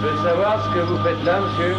peux savoir ce que vous faites là, monsieur?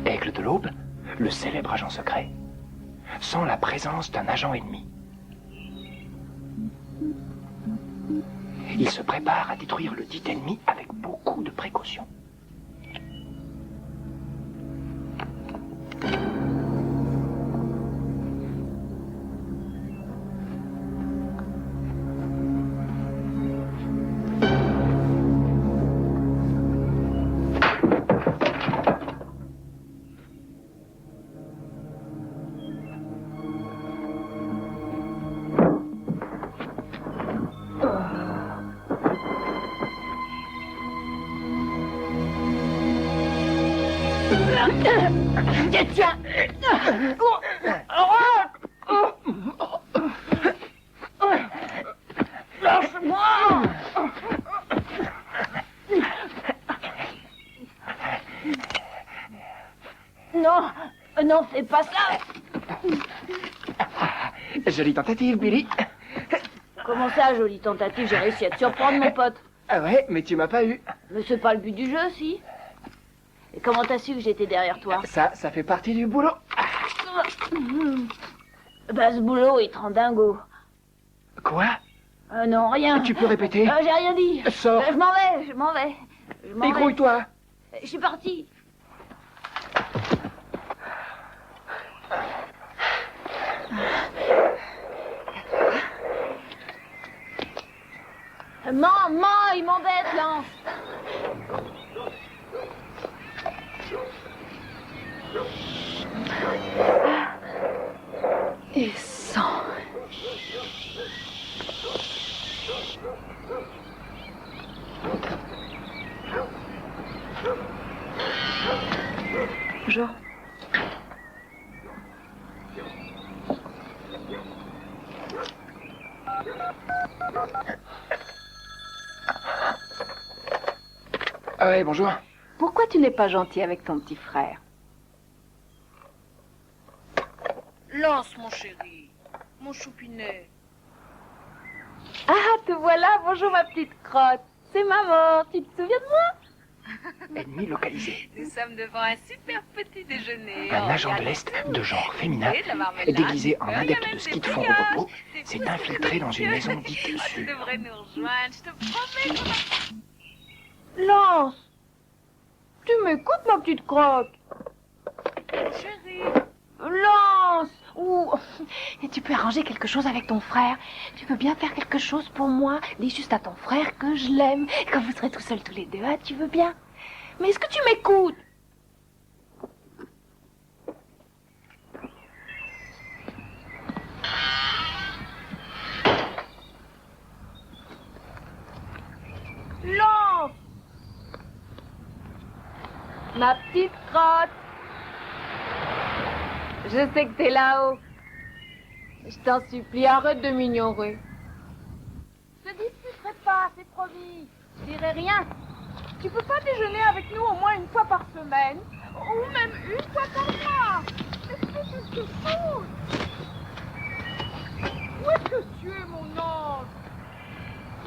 Aigle de l'Aube, le célèbre agent secret, sent la présence d'un agent ennemi. Il se prépare à détruire le dit ennemi avec beaucoup de précautions. Tiens. Lâche-moi. Non, non, fais pas ça. Jolie tentative, Billy. Comment ça, jolie tentative, j'ai réussi à te surprendre, mon pote. Ah ouais, mais tu m'as pas eu. Mais c'est pas le but du jeu, si. Et comment t'as su que j'étais derrière toi? Ça fait partie du boulot. Bah, ce boulot, il te rend dingo. Quoi? Non, rien. Tu peux répéter? J'ai rien dit. Sors. Je m'en vais, je m'en vais. Je m'en vais. Dégrouille-toi. Je suis parti. Maman, il m'embête, là. Et sang. Bonjour. Ah ouais, bonjour. Pourquoi tu n'es pas gentil avec ton petit frère? Lance, mon chéri, mon choupinet. Ah, te voilà. Bonjour, ma petite crotte. C'est maman. Tu te souviens de moi? Ennemi localisé. Nous sommes devant un super petit déjeuner. Un agent de l'Est de genre féminin, déguisé en adepte de ski de fond au repos, s'est infiltré dans une maison dite Tu sûre. devrais nous rejoindre, je te promets qu'on Lance. Tu m'écoutes, ma petite crotte? a... Chéri, Lance. Ou... Et tu peux arranger quelque chose avec ton frère. Tu veux bien faire quelque chose pour moi. Dis juste à ton frère que je l'aime. Quand vous serez tout seuls tous les deux, hein, tu veux bien? Mais est-ce que tu m'écoutes? Lance. Ma petite crotte. Je sais que t'es là-haut. Je t'en supplie, arrête de m'ignorer. Je te discuterai pas, c'est promis. Je dirai rien. Tu peux pas déjeuner avec nous au moins une fois par semaine? Ou même une fois par mois? Est-ce que c'est quelque chose? Où est-ce que tu es, mon ange?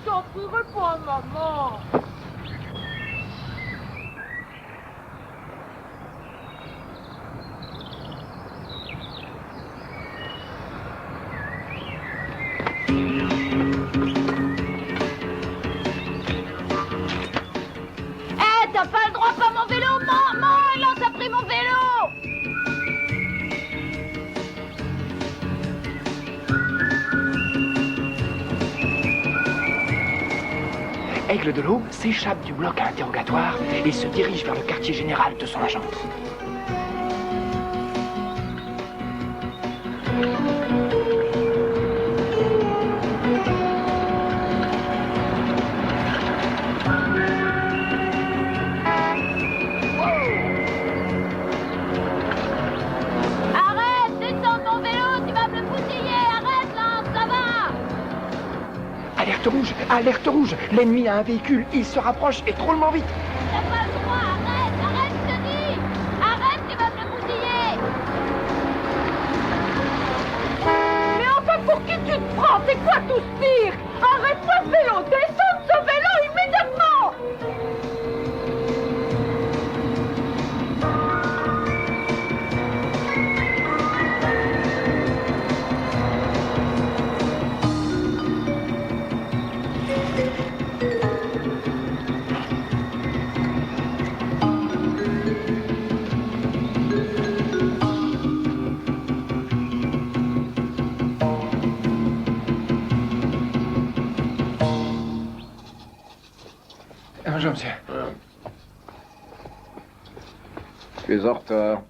J'en prierai pour un maman. T'as pas le droit, pas mon vélo. Maman, Lance a pris mon vélo. Aigle de l'eau s'échappe du bloc à interrogatoire et se dirige vers le quartier général de son agence. Arrête, descends de mon vélo, tu vas me le bousiller. Arrête, Lance, ça va. Alerte rouge, l'ennemi a un véhicule, il se rapproche et drôlement vite. T'as pas le droit, arrête, je te dis. Arrête, tu vas me le bousiller. Mais enfin, pour qui tu te prends? C'est quoi tout ce cirque? Arrête-toi ce vélo! Descends de ce vélo immédiatement! Bonjour, monsieur. Tu es en retard.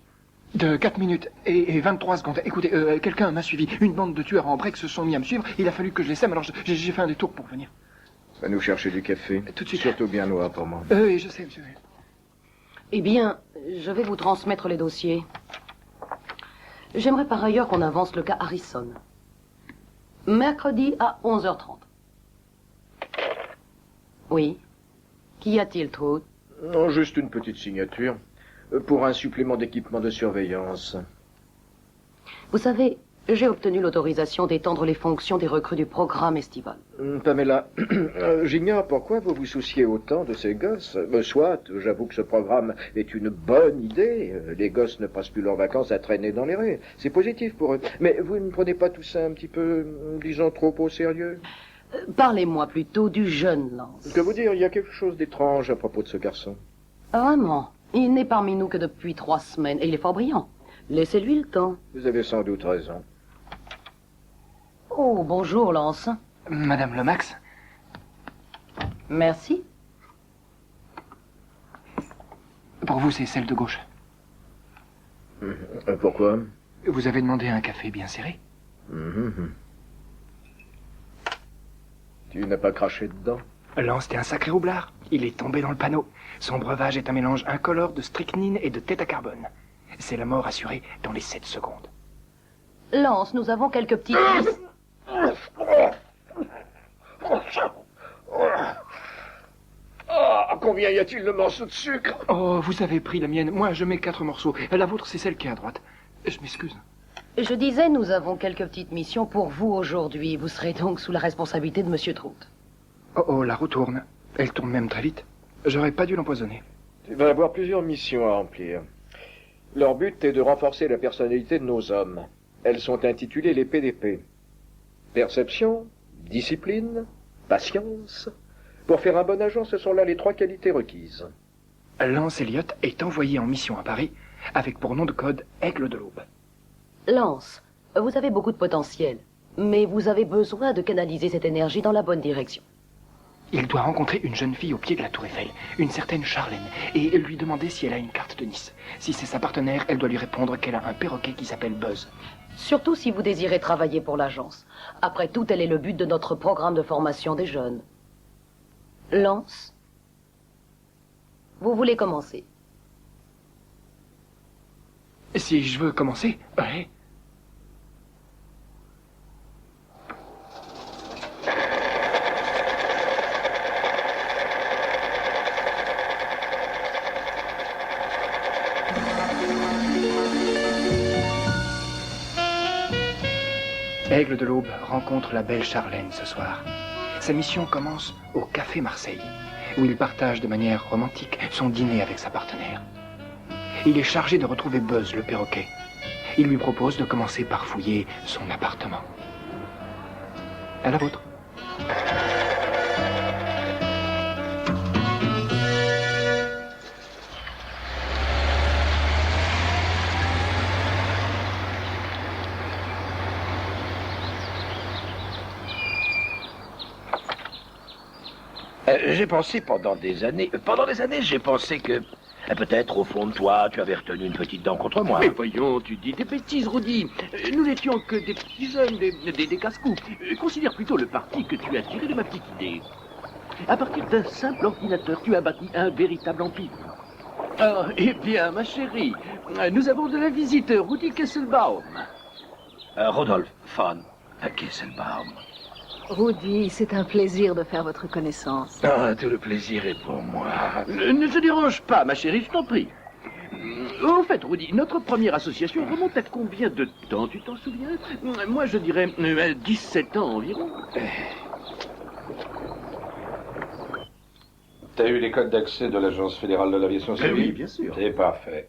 De 4 minutes et 23 secondes. Écoutez, quelqu'un m'a suivi. Une bande de tueurs en break se sont mis à me suivre. Il a fallu que je les sème, alors j'ai fait un détour pour venir. Va nous chercher du café. Tout de suite. Surtout bien noir pour moi. Oui, je sais, monsieur. Eh bien, je vais vous transmettre les dossiers. J'aimerais par ailleurs qu'on avance le cas Harrison. Mercredi à 11h30. Oui. Qu'y a-t-il, Truth? Non, juste une petite signature. Pour un supplément d'équipement de surveillance. Vous savez, J'ai obtenu l'autorisation d'étendre les fonctions des recrues du programme estival. Pamela, j'ignore pourquoi vous vous souciez autant de ces gosses. Soit, j'avoue que ce programme est une bonne idée. Les gosses ne passent plus leurs vacances à traîner dans les rues. C'est positif pour eux. Mais vous ne prenez pas tout ça un petit peu, disons, trop au sérieux? Parlez-moi plutôt du jeune Lance. Que vous dire, il y a quelque chose d'étrange à propos de ce garçon. Vraiment, il n'est parmi nous que depuis 3 semaines et il est fort brillant. Laissez-lui le temps. Vous avez sans doute raison. Oh, bonjour Lance. Madame Lomax, Merci. pour vous, c'est celle de gauche. Pourquoi? Vous avez demandé un café bien serré? Tu n'as pas craché dedans? Lance, t'es un sacré roublard. Il est tombé dans le panneau. Son breuvage est un mélange incolore de strychnine et de tétacarbone. C'est la mort assurée dans les 7 secondes. Lance, nous avons quelques petites... Combien y a-t-il de morceaux de sucre? Oh, vous avez pris la mienne. Moi, je mets 4 morceaux. La vôtre, c'est celle qui est à droite. Je m'excuse. Je disais, nous avons quelques petites missions pour vous aujourd'hui. Vous serez donc sous la responsabilité de Monsieur Trout. Oh, la roue tourne. Elle tourne même très vite. J'aurais pas dû l'empoisonner. Tu vas avoir plusieurs missions à remplir. Leur but est de renforcer la personnalité de nos hommes. Elles sont intitulées les PDP. Perception, discipline, patience. Pour faire un bon agent, ce sont là les 3 qualités requises. Lance Elliott est envoyé en mission à Paris avec pour nom de code Aigle de l'Aube. Lance, vous avez beaucoup de potentiel, mais vous avez besoin de canaliser cette énergie dans la bonne direction. Il doit rencontrer une jeune fille au pied de la tour Eiffel, une certaine Charlène, et lui demander si elle a une carte de Nice. Si c'est sa partenaire, elle doit lui répondre qu'elle a un perroquet qui s'appelle Buzz. Surtout si vous désirez travailler pour l'agence. Après tout, tel est le but de notre programme de formation des jeunes. Lance, vous voulez commencer? Si je veux commencer, ouais. Aigle de l'Aube rencontre la belle Charlène ce soir. Sa mission commence au Café Marseille, où il partage de manière romantique son dîner avec sa partenaire. Il est chargé de retrouver Buzz, le perroquet. Il lui propose de commencer par fouiller son appartement. À la vôtre. J'ai pensé pendant des années, j'ai pensé que peut-être au fond de toi, tu avais retenu une petite dent contre moi. Mais voyons, tu dis des bêtises, Rudy. Nous n'étions que des petits jeunes, des casse-cous. Considère plutôt le parti que tu as tiré de ma petite idée. À partir d'un simple ordinateur, tu as bâti un véritable empire. Oh, eh bien, ma chérie, nous avons de la visite, Rudy Kesselbaum. Rodolphe von Kesselbaum. Rudy, c'est un plaisir de faire votre connaissance. Ah, tout le plaisir est pour moi. Ne se dérange pas, ma chérie, je t'en prie. Au fait, Rudy, notre première association remonte à combien de temps, tu t'en souviens? Moi, je dirais 17 ans environ. T'as eu les codes d'accès de l'Agence fédérale de l'aviation civile? Oui, bien sûr. C'est parfait.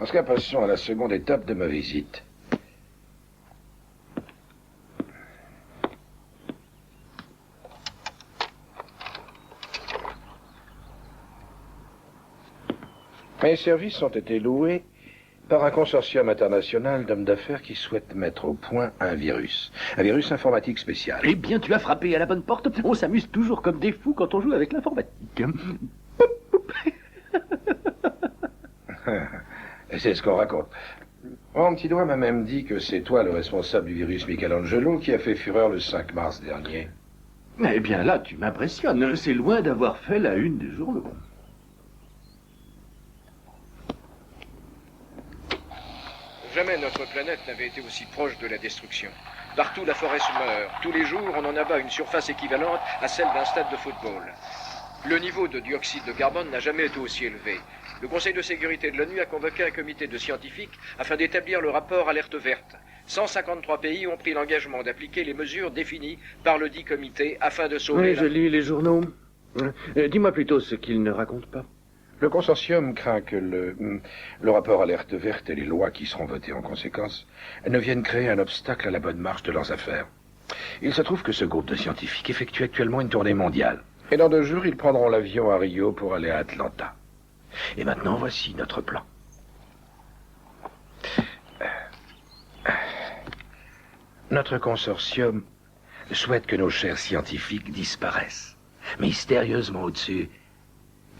En ce cas, passons à la seconde étape de ma visite. Mes services ont été loués par un consortium international d'hommes d'affaires qui souhaitent mettre au point un virus informatique spécial. Eh bien, tu as frappé à la bonne porte. On s'amuse toujours comme des fous quand on joue avec l'informatique. C'est ce qu'on raconte. Mon petit doigt m'a même dit que c'est toi le responsable du virus Michelangelo qui a fait fureur le 5 mars dernier. Eh bien, là, tu m'impressionnes. C'est loin d'avoir fait la une des journaux. Jamais notre planète n'avait été aussi proche de la destruction. Partout, la forêt se meurt. Tous les jours, on en abat une surface équivalente à celle d'un stade de football. Le niveau de dioxyde de carbone n'a jamais été aussi élevé. Le Conseil de sécurité de l'ONU a convoqué un comité de scientifiques afin d'établir le rapport alerte verte. 153 pays ont pris l'engagement d'appliquer les mesures définies par le dit comité afin de sauver... Oui, je lis les journaux. Dis-moi plutôt ce qu'ils ne racontent pas. Le consortium craint que le rapport alerte verte et les lois qui seront votées en conséquence ne viennent créer un obstacle à la bonne marche de leurs affaires. Il se trouve que ce groupe de scientifiques effectue actuellement une tournée mondiale. Et dans 2 jours, ils prendront l'avion à Rio pour aller à Atlanta. Et maintenant, voici notre plan. Notre consortium souhaite que nos chers scientifiques disparaissent, mystérieusement au-dessus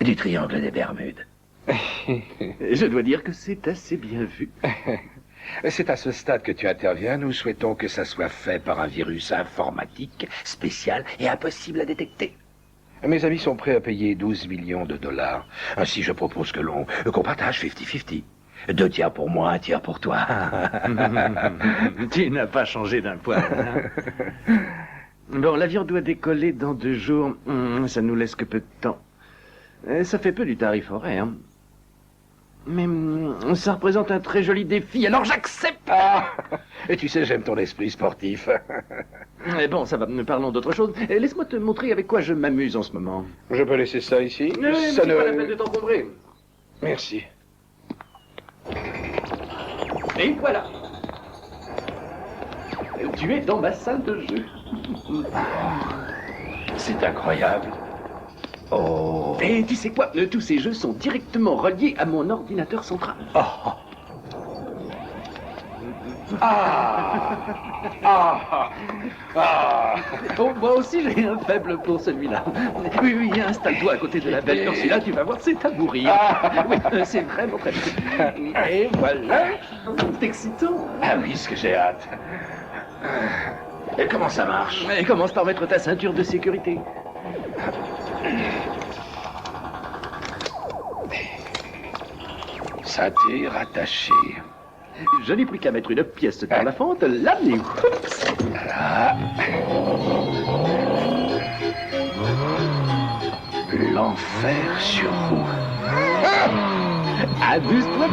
du triangle des Bermudes. Je dois dire que c'est assez bien vu. C'est à ce stade que tu interviens. Nous souhaitons que ça soit fait par un virus informatique spécial et impossible à détecter. Mes amis sont prêts à payer 12 millions de dollars. Ainsi, je propose qu'on partage 50-50. 2 tiers pour moi, 1 tiers pour toi. Tu n'as pas changé d'un poil. Hein? Bon, l'avion doit décoller dans 2 jours. Ça nous laisse que peu de temps. Ça fait peu du tarif horaire. Mais ça représente un très joli défi, alors j'accepte. Et tu sais, j'aime ton esprit sportif. Mais bon, ça va, parlons d'autre chose. Laisse-moi te montrer avec quoi je m'amuse en ce moment. Je peux laisser ça ici? Ça n'est pas la peine de t'encombrer. Merci. Et voilà. Tu es dans ma salle de jeu. C'est incroyable. Oh. Et tu sais quoi? Tous ces jeux sont directement reliés à mon ordinateur central. Oh. Ah. Ah. Ah. Oh, moi aussi j'ai un faible pour celui-là. Oui, installe-toi à côté de la belle Ursula, tu vas voir, c'est à mourir. Oui, c'est vraiment très bien. Et voilà, c'est excitant. Ah oui, ce que j'ai hâte. Et comment ça marche? Mais commence par mettre ta ceinture de sécurité. Ceinture attachée. Je n'ai plus qu'à mettre une pièce dans la fente, l'amener. Voilà. L'enfer sur roue. Amuse-toi.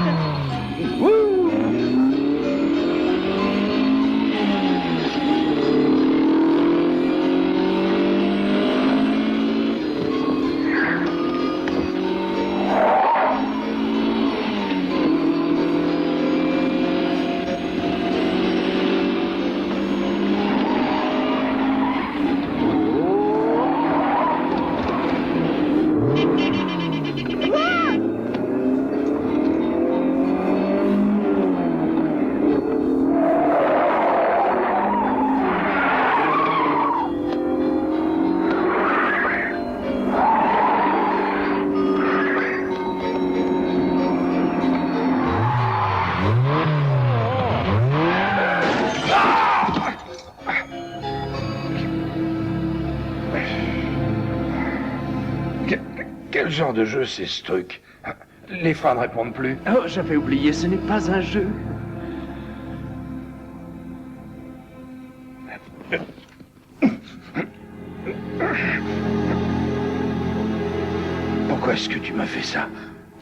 Quel genre de jeu c'est ce truc? Les freins ne répondent plus. Oh, j'avais oublié, ce n'est pas un jeu. Pourquoi est-ce que tu m'as fait ça?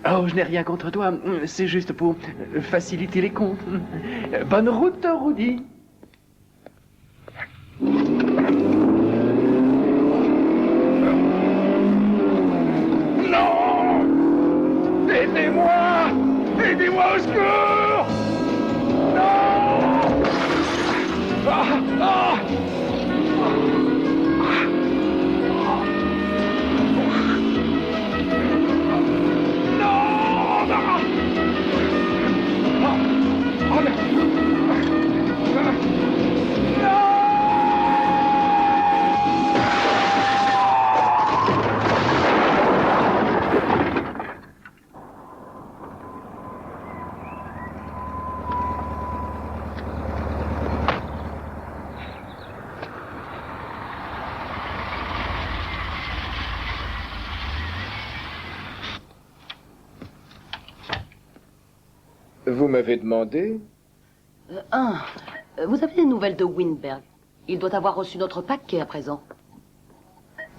Oh, je n'ai rien contre toi, c'est juste pour faciliter les comptes. Bonne route, Rudy. Non! Aidez-moi! Aidez-moi au secours! Non! Ah! Ah! Vous m'avez demandé? Vous avez des nouvelles de Winberg? Il doit avoir reçu notre paquet à présent.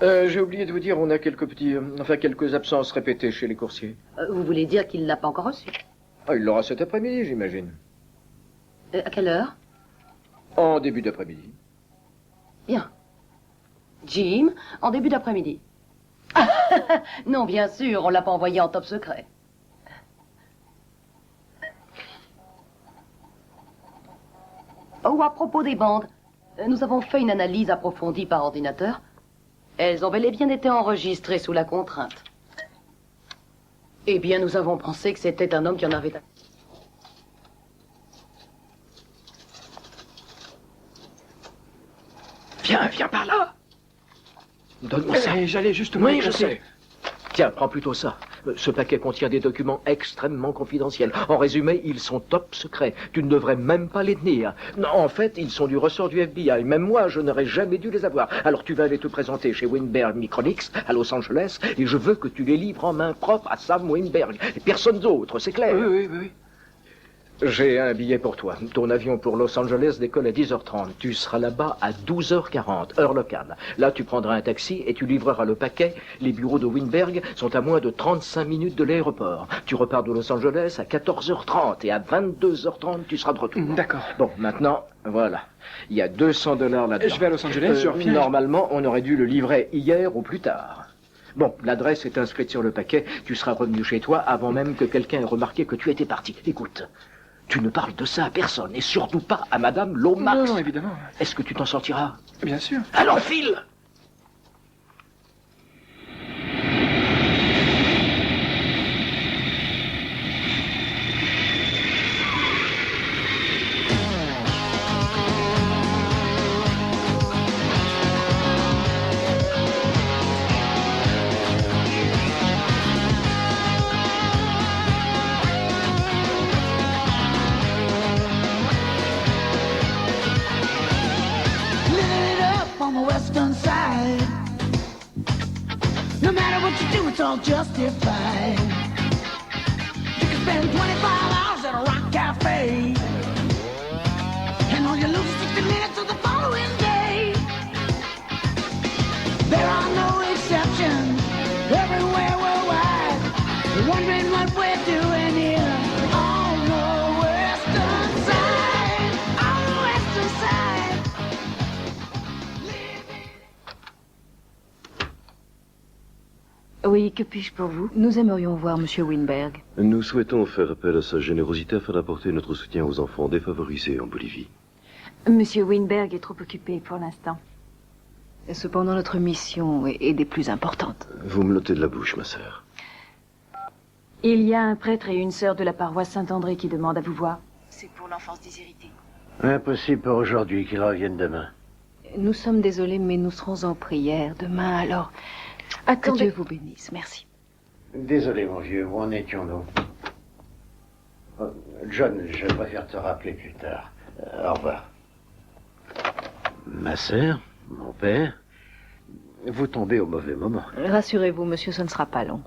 J'ai oublié de vous dire, on a quelques absences répétées chez les coursiers. Vous voulez dire qu'il ne l'a pas encore reçu? Ah, il l'aura cet après-midi, j'imagine. À quelle heure? En début d'après-midi. Bien. Jim, en début d'après-midi. Non, bien sûr, on l'a pas envoyé en top secret. Oh, à propos des bandes, nous avons fait une analyse approfondie par ordinateur. Elles ont bel et bien été enregistrées sous la contrainte. Eh bien, nous avons pensé que c'était un homme qui en avait... Viens par là. Donne-moi ça. J'allais justement... Oui, je sais. Tiens, prends plutôt ça. Ce paquet contient des documents extrêmement confidentiels. En résumé, ils sont top secrets. Tu ne devrais même pas les tenir. Non, en fait, ils sont du ressort du FBI. Même moi, je n'aurais jamais dû les avoir. Alors tu vas aller te présenter chez Winberg Micronics, à Los Angeles, et je veux que tu les livres en main propre à Sam Winberg. Et personne d'autre, c'est clair? Oui. J'ai un billet pour toi. Ton avion pour Los Angeles décolle à 10h30. Tu seras là-bas à 12h40, heure locale. Là, tu prendras un taxi et tu livreras le paquet. Les bureaux de Winberg sont à moins de 35 minutes de l'aéroport. Tu repars de Los Angeles à 14h30 et à 22h30, tu seras de retour. D'accord. Bon, maintenant, voilà. Il y a $200 là-dedans. Je vais à Los Angeles, je reviens. Normalement, on aurait dû le livrer hier ou plus tard. Bon, l'adresse est inscrite sur le paquet. Tu seras revenu chez toi avant même que quelqu'un ait remarqué que tu étais parti. Écoute. Tu ne parles de ça à personne, et surtout pas à Madame Lomax. Non, évidemment. Est-ce que tu t'en sortiras? Bien sûr. Alors file. It's all justified. You can spend 25 hours at a rock cafe, and all you lose is 60 minutes of the following day. There are no exceptions everywhere worldwide. You're wondering what we're doing here on the western side. On the western side. Oui, que puis-je pour vous? Nous aimerions voir Monsieur Winberg. Nous souhaitons faire appel à sa générosité afin d'apporter notre soutien aux enfants défavorisés en Bolivie. Monsieur Winberg est trop occupé pour l'instant. Cependant, notre mission est des plus importantes. Vous me l'ôtez de la bouche, ma sœur. Il y a un prêtre et une sœur de la paroisse Saint-André qui demandent à vous voir. C'est pour l'enfance déshéritée. Impossible pour aujourd'hui, qu'ils reviennent demain. Nous sommes désolés, mais nous serons en prière demain, alors... Attendez. Que Dieu vous bénisse, merci. Désolé, mon vieux, où en étions-nous? John, je préfère te rappeler plus tard. Au revoir. Ma sœur, mon père, vous tombez au mauvais moment. Rassurez-vous, monsieur, ce ne sera pas long.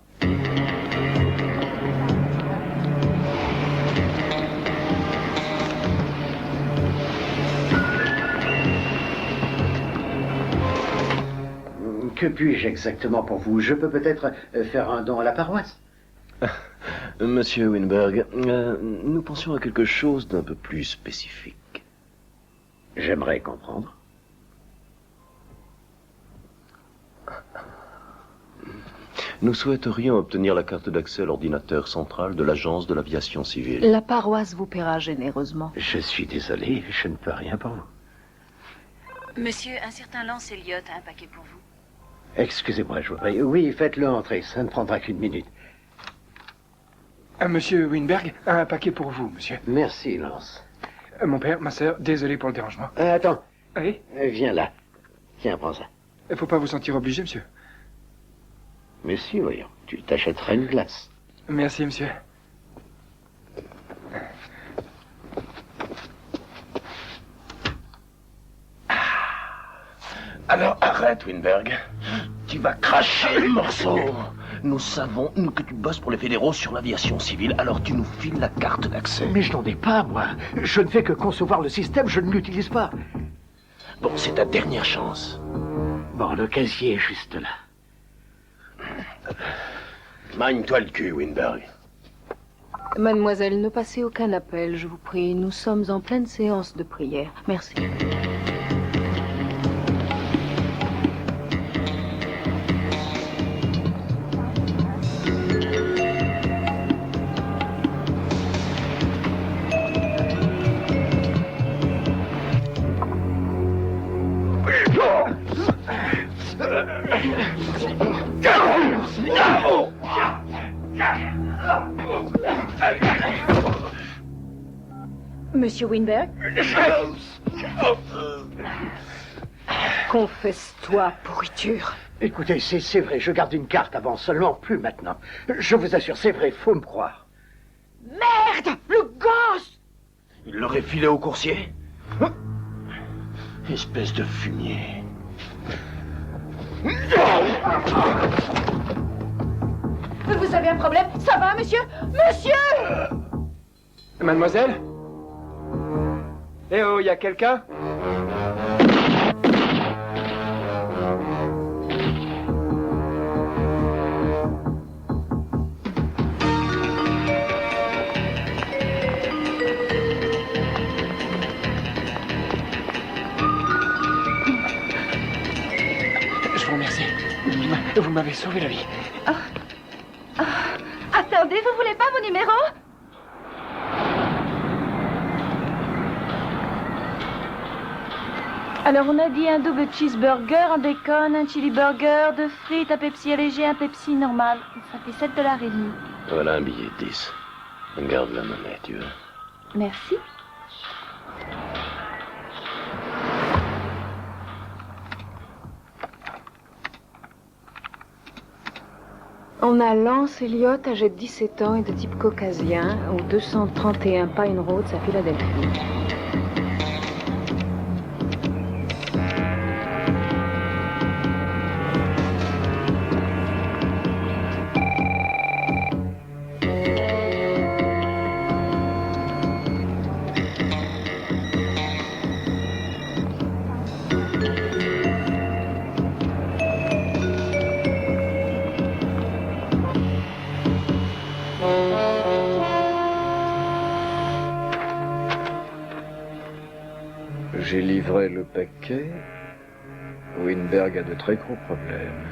Que puis-je exactement pour vous? Je peux peut-être faire un don à la paroisse? Monsieur Winberg, nous pensions à quelque chose d'un peu plus spécifique. J'aimerais comprendre. Nous souhaiterions obtenir la carte d'accès à l'ordinateur central de l'agence de l'aviation civile. La paroisse vous paiera généreusement. Je suis désolé, je ne peux rien pour vous. Monsieur, un certain Lance Elliott a un paquet pour vous. Excusez-moi, je vous prie. Oui, faites-le entrer, ça ne prendra qu'une minute. Monsieur Winberg, un paquet pour vous, monsieur. Merci, Lance. Mon père, ma sœur, désolé pour le dérangement. Attends. Oui? Viens là. Tiens, prends ça. Il faut pas vous sentir obligé, monsieur. Mais si, voyons, tu t'achèteras une glace. Merci, monsieur. Alors arrête, Winberg. Tu vas cracher le morceau. Nous savons, que tu bosses pour les fédéraux sur l'aviation civile, alors tu nous files la carte d'accès. Mais je n'en ai pas, moi. Je ne fais que concevoir le système, je ne l'utilise pas. Bon, c'est ta dernière chance. Bon, le casier est juste là. Magne-toi le cul, Winberg. Mademoiselle, ne passez aucun appel, je vous prie. Nous sommes en pleine séance de prière. Merci. Monsieur Winberg? Confesse-toi, pourriture. Écoutez, c'est vrai, je garde une carte avant, seulement plus maintenant. Je vous assure, c'est vrai, faut me croire. Merde! Le gosse! Il l'aurait filé au coursier? Espèce de fumier. Vous avez un problème? Ça va, monsieur? Monsieur! Mademoiselle? Eh oh, y a quelqu'un? Je vous remercie. Vous m'avez sauvé la vie. Attendez, vous voulez pas vos numéros? Alors, on a dit un double cheeseburger, un bacon, un chili burger, 2 frites, un Pepsi allégé, un Pepsi normal. Ça fait $7,50. Voilà un billet de 10. Garde la monnaie, tu veux. Merci. On a Lance Elliott, âgé de 17 ans et de type caucasien, au 231 Pine Road à Philadelphie. J'ai livré le paquet. Winberg a de très gros problèmes.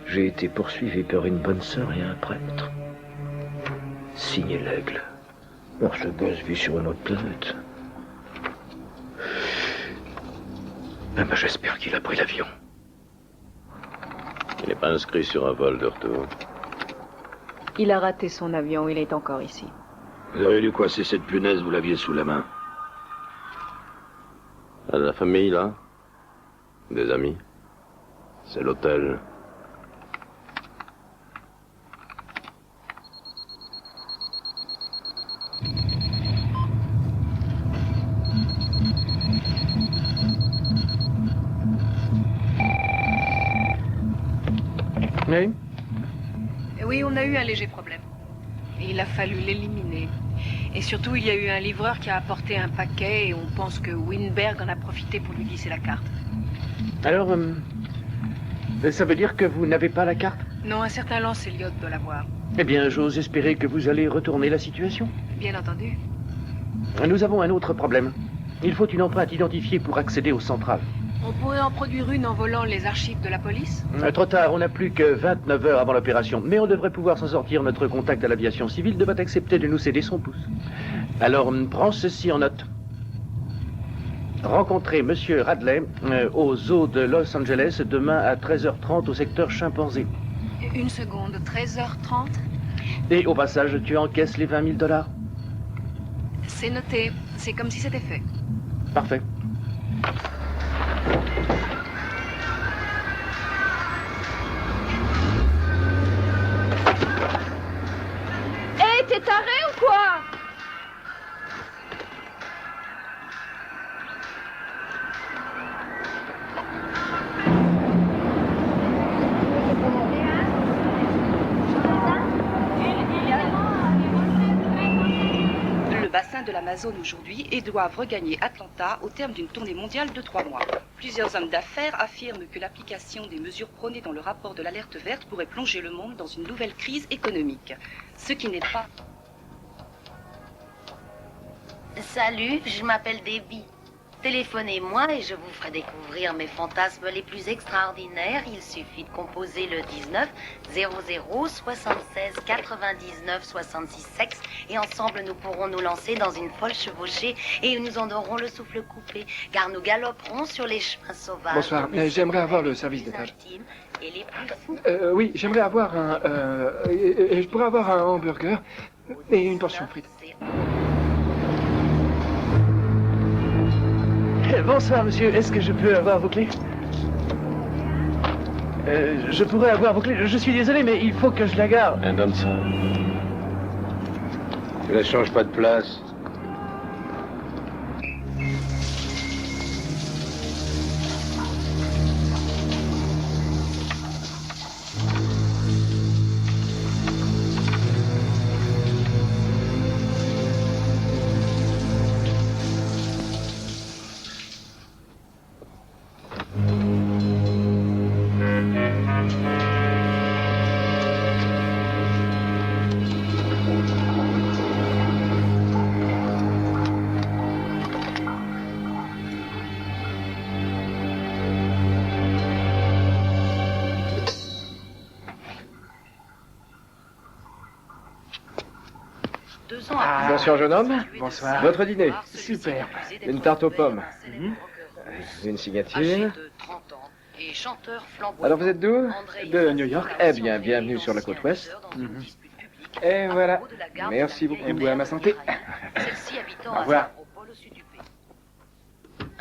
J'ai été poursuivi par une bonne sœur et un prêtre. Signé l'aigle. Alors ce gosse vit sur une autre planète. Ah ben, j'espère qu'il a pris l'avion. Il n'est pas inscrit sur un vol de retour. Il a raté son avion, il est encore ici. Vous avez dû coincer cette punaise, vous l'aviez sous la main. À la famille, là? Des amis? C'est l'hôtel. Oui? Oui, on a eu un léger problème. Et il a fallu l'éliminer. Et surtout, il y a eu un livreur qui a apporté un paquet et on pense que Winberg en a profité pour lui glisser la carte. Alors, ça veut dire que vous n'avez pas la carte? Non, un certain Lance Elliott doit l'avoir. Eh bien, j'ose espérer que vous allez retourner la situation. Bien entendu. Nous avons un autre problème. Il faut une empreinte identifiée pour accéder aux centrales. On pourrait en produire une en volant les archives de la police? Trop tard, on n'a plus que 29 heures avant l'opération. Mais on devrait pouvoir s'en sortir. Notre contact à l'aviation civile devrait accepter de nous céder son pouce. Alors, prends ceci en note. Rencontrez Monsieur Radley au zoo de Los Angeles demain à 13h30 au secteur chimpanzé. Une seconde, 13h30? Et au passage, tu encaisses les $20 000? C'est noté. C'est comme si c'était fait. Parfait. Hé, t'es taré ou quoi? Le bassin de la Amazon aujourd'hui et doivent regagner Atlanta au terme d'une tournée mondiale de 3 mois. Plusieurs hommes d'affaires affirment que l'application des mesures prônées dans le rapport de l'alerte verte pourrait plonger le monde dans une nouvelle crise économique. Ce qui n'est pas... Salut, je m'appelle Debbie. Téléphonez-moi et je vous ferai découvrir mes fantasmes les plus extraordinaires. Il suffit de composer le 19 00 76 99 66 sexe et ensemble nous pourrons nous lancer dans une folle chevauchée et nous en aurons le souffle coupé car nous galoperons sur les chemins sauvages. Bonsoir, j'aimerais avoir le service d'étage. Et les plus fous. Oui, j'aimerais avoir un... je pourrais avoir un hamburger et une portion frite. Bonsoir, monsieur. Est-ce que je peux avoir vos clés? Je pourrais avoir vos clés. Je suis désolé, mais il faut que je la garde. Donne ça. Tu la changes pas de place. Bonsoir, jeune homme. Bonsoir. Votre dîner. Super. Une tarte aux pommes. Une signature. Et chanteur flamboyant. Alors, vous êtes d'où? De New York. Eh bien, bienvenue sur la côte ouest. Et voilà. Merci beaucoup. Et vous à ma santé. Celle-ci habitant Au revoir. au pôle au sud du pays.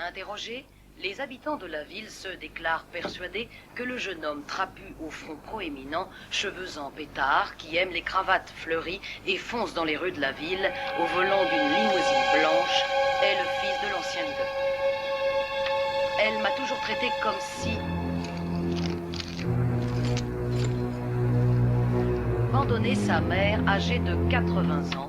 Interrogés, les habitants de la ville se déclarent persuadés que le jeune homme trapu au front proéminent, cheveux en pétard, qui aime les cravates fleuries et fonce dans les rues de la ville au volant d'une limousine blanche, est le fils de l'ancien leader. Elle m'a toujours traité comme si... abandonné sa mère âgée de 80 ans.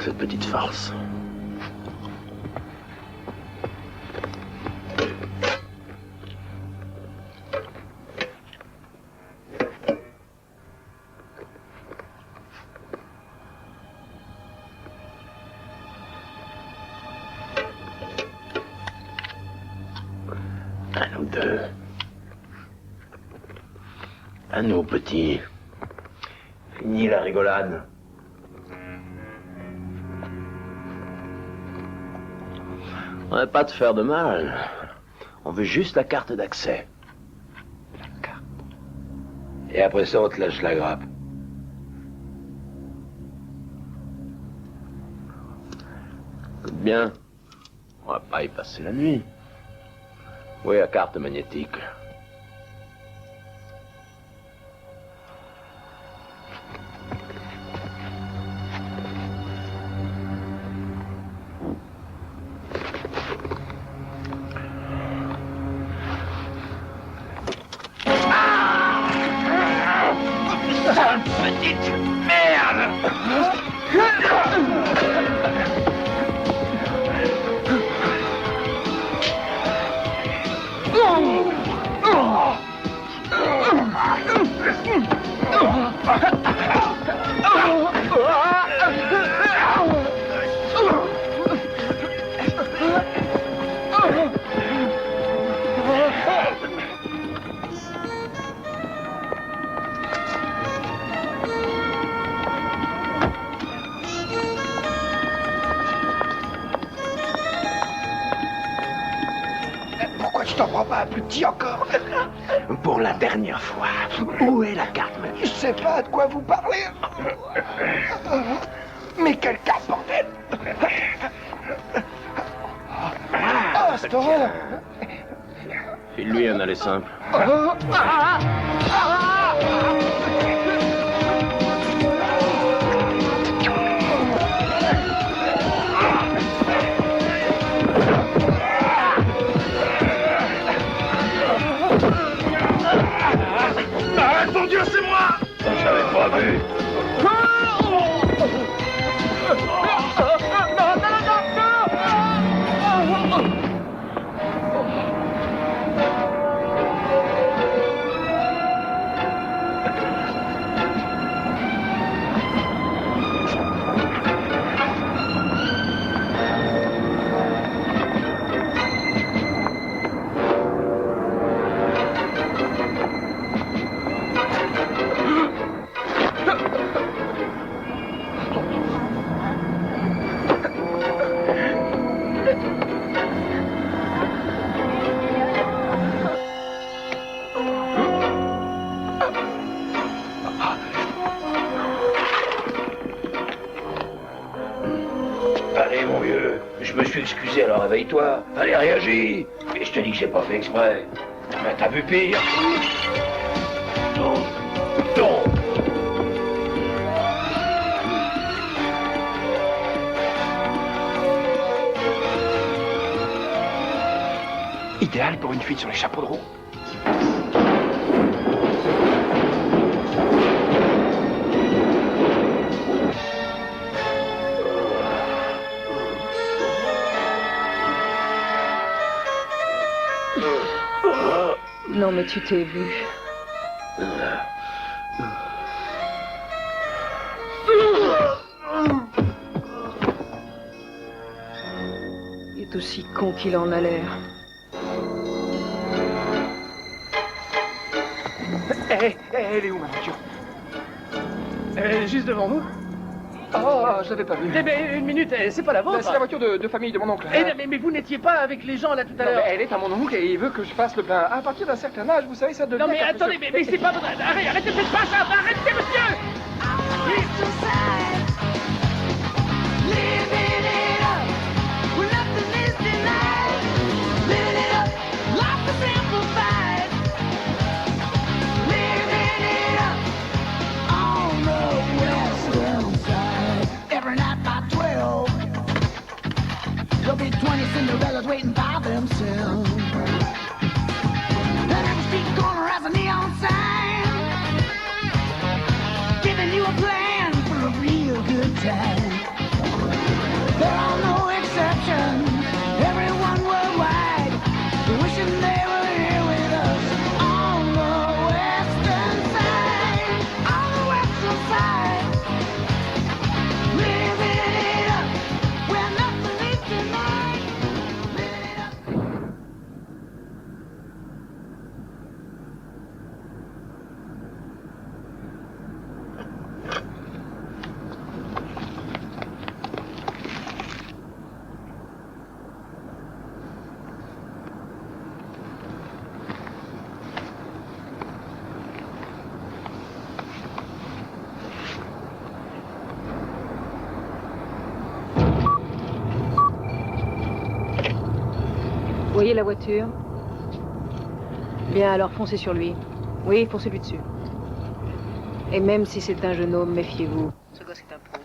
Cette petite farce. À nous deux. À nous, petits. Fini la rigolade. On n'a pas de faire de mal. On veut juste la carte d'accès. La carte. Et après ça, on te lâche la grappe. Écoute bien, on va pas y passer la nuit. Où est la carte magnétique? Petite merde! t'en prends pas, plus petit encore. Pour la dernière fois, où est la carte, Mathieu? Je sais pas de quoi vous parlez. Mais quelle carte, bordel! Ah, c'est horreur! File-lui un aller simple. Arrête, mon Dieu, c'est moi! J'avais pas vu. Allez, mon vieux, je me suis excusé, alors réveille-toi. Allez, réagis. Et je te dis que j'ai pas fait exprès. Mais t'as vu pire. Tombe. Idéal pour une fuite sur les chapeaux de roue. Non, mais tu t'es vu. Il est aussi con qu'il en a l'air. Elle est où, ma voiture? Elle est juste devant nous. Oh, je l'avais pas vue. Eh ben, une minute, c'est pas la vôtre. C'est la voiture de famille de mon oncle. Mais vous n'étiez pas avec les gens là tout à Non, l'heure. mais elle est à mon oncle et il veut que je fasse le plein. À partir d'un certain âge, vous savez, ça devient... Non mais quelque attendez, chose- mais c'est pas votre... Arrêtez, faites pas ça. Arrêtez, monsieur. Every night by 12, there'll be 20 Cinderellas waiting by themselves. And every street corner has a neon sign giving you a plan for a real good time. There are no exceptions, everyone worldwide wishing they were here with us on the western side, on the western side. Living it up where nothing is denied. Living it up. Vous voyez la voiture? Bien, alors foncez sur lui. Oui, foncez lui dessus. Et même si c'est un jeune homme, méfiez-vous. Ce gosse est un pro.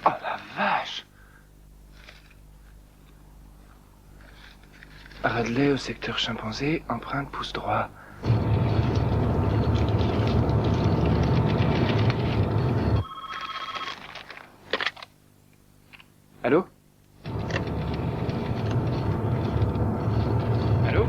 Oh la vache! Radley au secteur chimpanzé, empreinte pouce droit. Allô? Allô?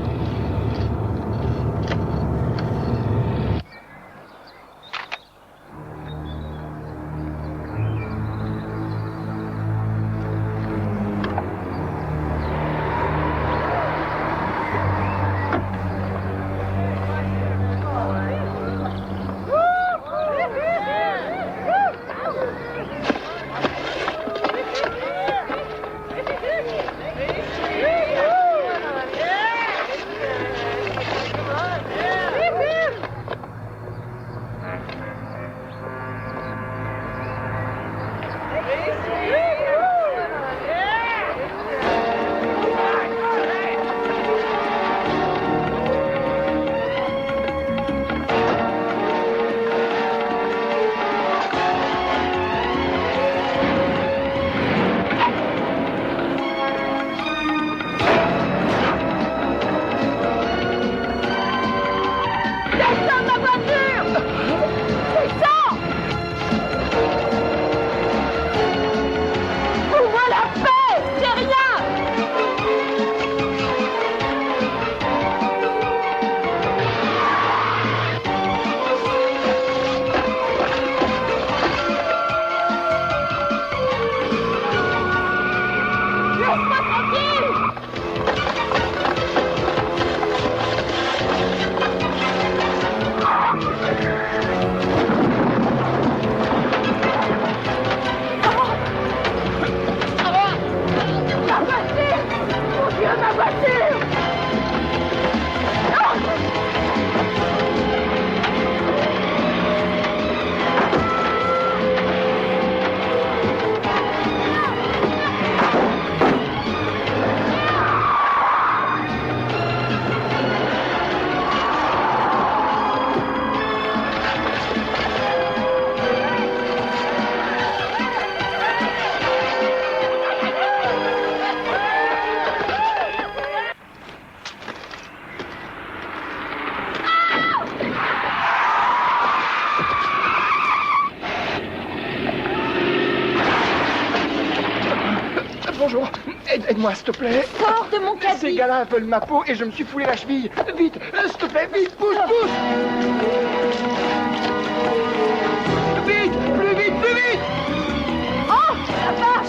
Bonjour, aide-moi s'il te plaît. Sors de mon caddie. Ces gars-là veulent ma peau et je me suis foulé la cheville. Vite, s'il te plaît, vite, pousse, pousse. Vite, plus vite, plus vite. Oh, la vache.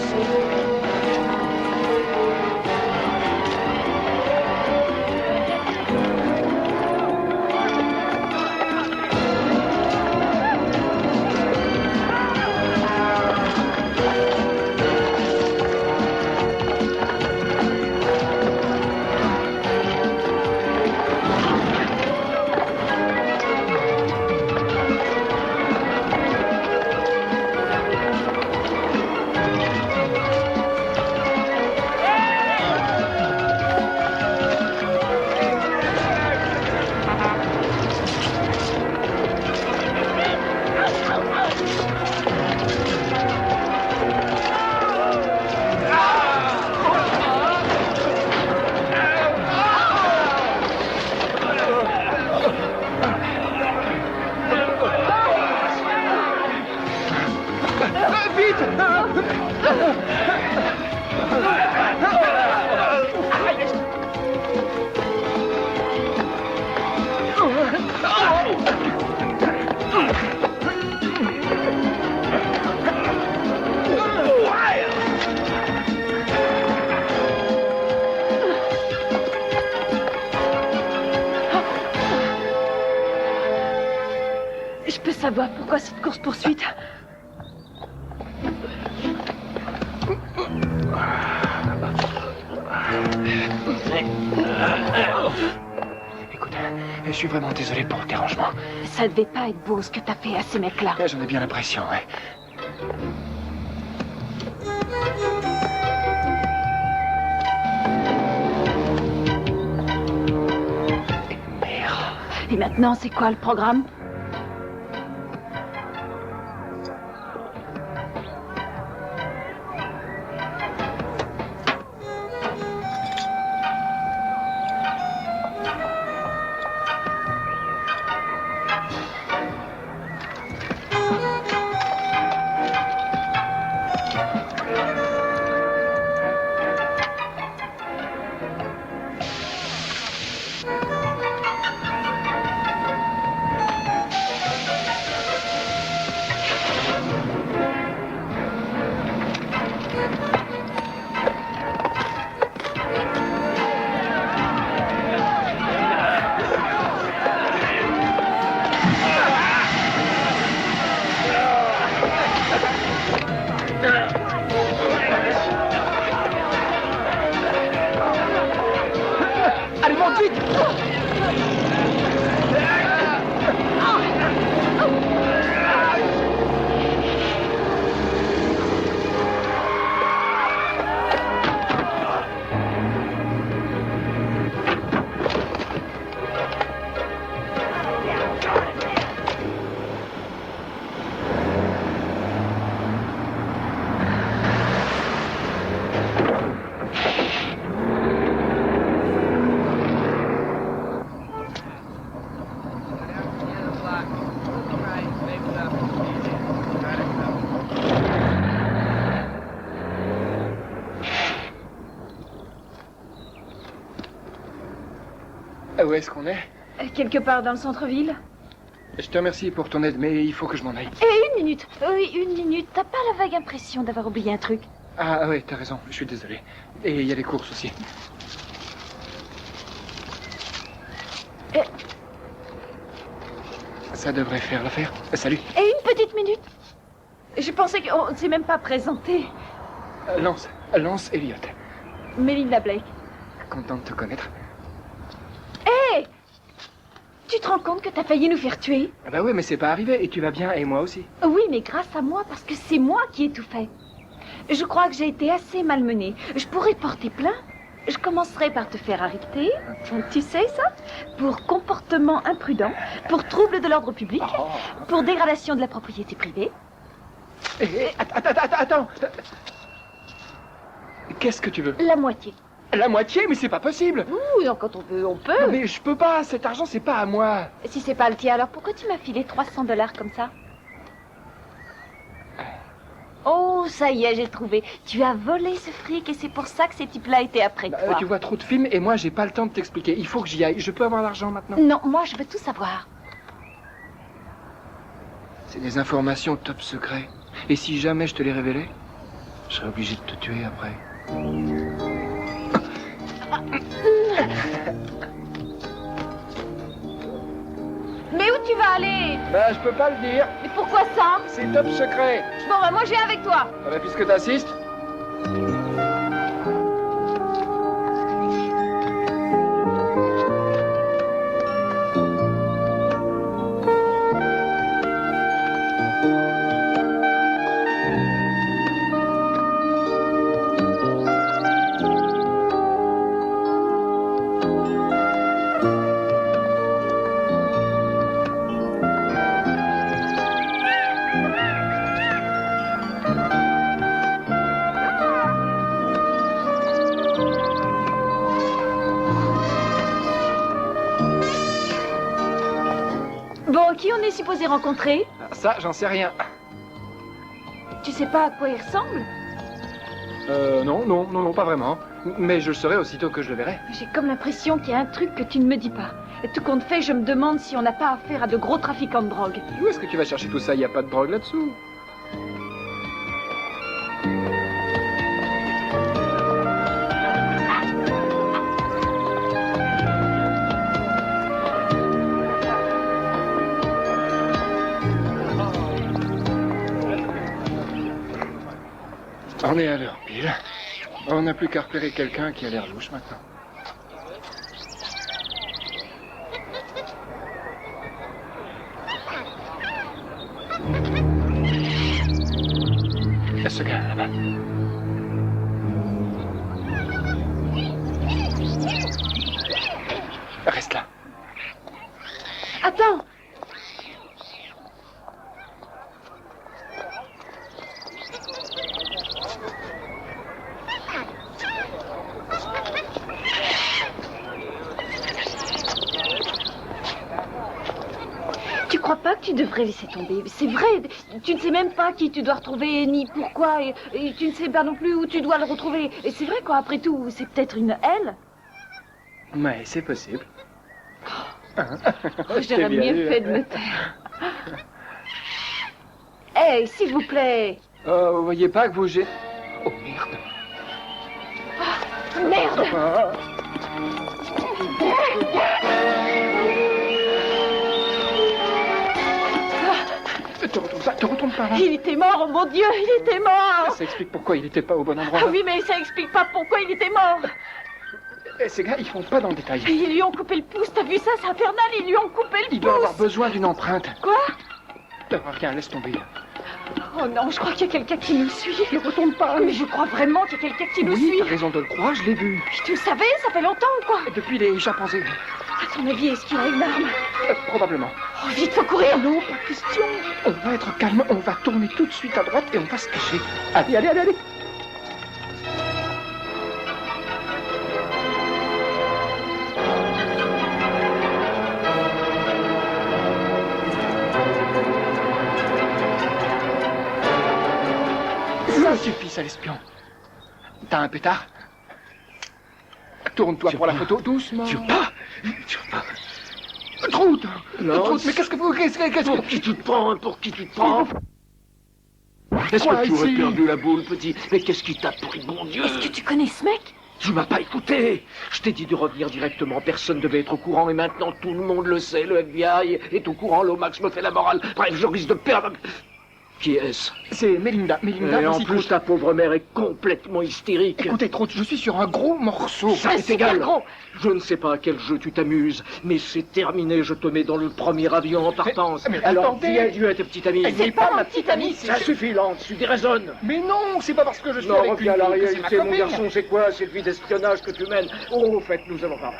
Je peux savoir pourquoi cette course-poursuite? Écoute, je suis vraiment désolé pour le dérangement. Ça devait pas être beau ce que t'as fait à ces mecs-là. J'en ai bien l'impression, ouais. Et maintenant, c'est quoi le programme? Où est-ce qu'on est? Quelque part dans le centre-ville. Je te remercie pour ton aide, mais il faut que je m'en aille. Et une minute. Oui, une minute. T'as pas la vague impression d'avoir oublié un truc? Ah oui, t'as raison, je suis désolé. Et il y a les courses aussi. Ça devrait faire l'affaire. Salut. Et une petite minute. Je pensais qu'on ne s'est même pas présenté. Lance Elliott. Melinda Blake. Content de te connaître. Hé! Tu te rends compte que t'as failli nous faire tuer? Ah bah oui, mais c'est pas arrivé, et tu vas bien, et moi aussi. Oui, mais grâce à moi, parce que c'est moi qui ai tout fait. Je crois que j'ai été assez malmenée. Je pourrais porter plainte. Je commencerai par te faire arrêter. Tu sais ça? Pour comportement imprudent, pour trouble de l'ordre public, pour dégradation de la propriété privée. Attends. Qu'est-ce que tu veux? La moitié. La moitié? Mais c'est pas possible. Oui, quand on veut, on peut. Non, mais je peux pas, cet argent c'est pas à moi. Si c'est pas le tien, alors pourquoi tu m'as filé $300 comme ça? Oh, ça y est, j'ai trouvé. Tu as volé ce fric et c'est pour ça que ces types-là étaient après toi. Tu vois trop de films et moi j'ai pas le temps de t'expliquer. Il faut que j'y aille. Je peux avoir l'argent maintenant? Non, moi je veux tout savoir. C'est des informations top secret. Et si jamais je te les révélais, je serais obligé de te tuer après. Mais où tu vas aller? Bah, je peux pas le dire. Mais pourquoi ça? C'est top secret. Bon, bah moi j'ai avec toi. Ah bah, puisque t'assistes. Bon, qui on est supposé rencontrer? Ça, j'en sais rien. Tu sais pas à quoi il ressemble? Non, pas vraiment. Mais je le saurai aussitôt que je le verrai. J'ai comme l'impression qu'il y a un truc que tu ne me dis pas. Et tout compte fait, je me demande si on n'a pas affaire à de gros trafiquants de drogue. Où est-ce que tu vas chercher tout ça? Il n'y a pas de drogue là-dessous. On est à l'heure pile. On n'a plus qu'à repérer quelqu'un qui a l'air louche maintenant. Ce gars là-bas. Reste là. Attends! Tu crois pas que tu devrais laisser tomber? C'est vrai, tu ne sais même pas qui tu dois retrouver, ni pourquoi, et tu ne sais pas non plus où tu dois le retrouver. Et c'est vrai quoi, après tout, c'est peut-être une elle? Mais c'est possible. J'aurais mieux fait de me taire. Hey, s'il vous plaît. Vous voyez pas que vous j'ai... Oh merde. Merde! Te retourne pas là. Il était mort, oh mon Dieu, il était mort! Ça explique pourquoi il n'était pas au bon endroit. Ah oui, mais ça explique pas pourquoi il était mort! Ces gars, ils font pas dans le détail. Ils lui ont coupé le pouce, t'as vu ça? C'est infernal, ils lui ont coupé le pouce! Il doit avoir besoin d'une empreinte. Quoi? Rien, laisse tomber. Oh non, je crois qu'il y a quelqu'un qui nous suit. Ne retourne pas. Mais je crois vraiment qu'il y a quelqu'un qui nous suit. T'as raison de le croire, je l'ai vu. Puis tu le savais, ça fait longtemps ou quoi? Depuis les chimpanzés. À ton avis, est-ce qu'il a une arme? Probablement. Oh, vite, faut courir! Non, pas question. On va être calme, on va tourner tout de suite à droite et on va se cacher. Allez. Ça suffit, ça l'espion. T'as un pétard? Tourne-toi pour la photo, doucement. Tu veux pas? Trout! Non. Trout, mais qu'est-ce que vous... Pour qui tu te prends? Pour qui tu te prends? Est-ce Quoi, que tu aurais ici perdu la boule, petit? Mais qu'est-ce qui t'a pris, bon Dieu? Est-ce que tu connais ce mec? Tu m'as pas écouté. Je t'ai dit de revenir directement. Personne ne devait être au courant et maintenant tout le monde le sait. Le FBI est au courant. Lomax me fait la morale. Bref, je risque de perdre... Qui est-ce? C'est Melinda. Melinda, Et en voici plus, Trout. ta pauvre mère est complètement hystérique. Écoutez, Trout, je suis sur un gros morceau. Ça est égal. Je ne sais pas à quel jeu tu t'amuses, mais c'est terminé. Je te mets dans le premier avion en partance. Mais alors, attendez. dis adieu à tes petits amis. C'est pas ma petite amie, c'est... Ça suffit, Lance. Tu déraisonnes. Mais non, c'est pas parce que je suis Non, avec reviens à une la fille que c'est ma réalité, mon copine. garçon. C'est quoi cette vie d'espionnage que tu mènes? Oh, au fait, nous allons par là.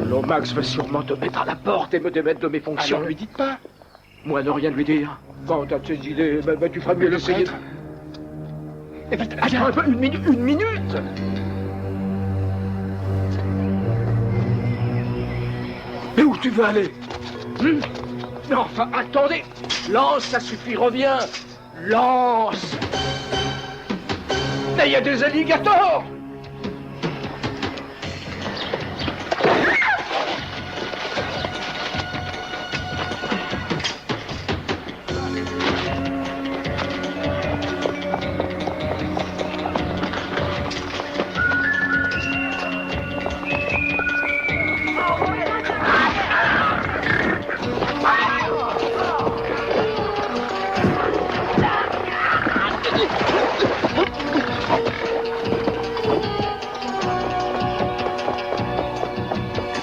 Lomax va sûrement te mettre à la porte et me démettre de mes fonctions. Alors, lui dites pas. Moi, ne rien lui dire. Quand t'as de ces idées, tu feras mieux Le d'essayer. prêtre. Eh vite, Attends un peu, une minute. Mais où tu veux aller? Mais enfin, attendez. Lance, ça suffit, reviens. Lance. Mais il y a des alligators.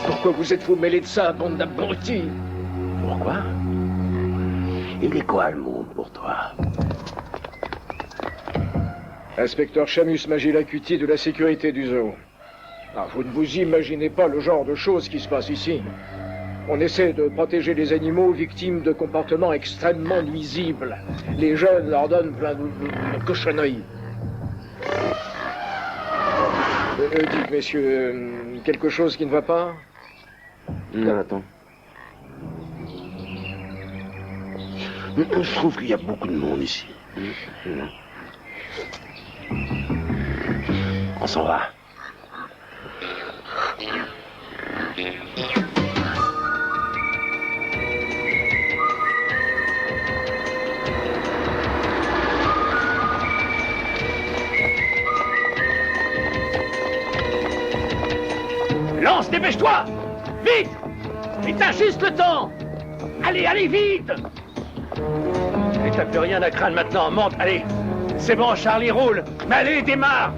Pourquoi vous êtes-vous mêlés de ça, bande d'abrutis? Pourquoi? Il est quoi le monde pour toi? Inspecteur Shamus Magilacuti de la sécurité du zoo. Ah, vous ne vous imaginez pas le genre de choses qui se passent ici. On essaie de protéger les animaux victimes de comportements extrêmement nuisibles. Les jeunes leur donnent plein de cochonneries. Dites, messieurs, quelque chose qui ne va pas? Non, attends. Je trouve qu'il y a beaucoup de monde ici. On s'en va. Lance, dépêche-toi! Vite! Et t'as juste le temps! Allez, allez, vite! Et t'as plus rien à craindre maintenant, monte, allez! C'est bon, Charlie roule! Mais allez, démarre!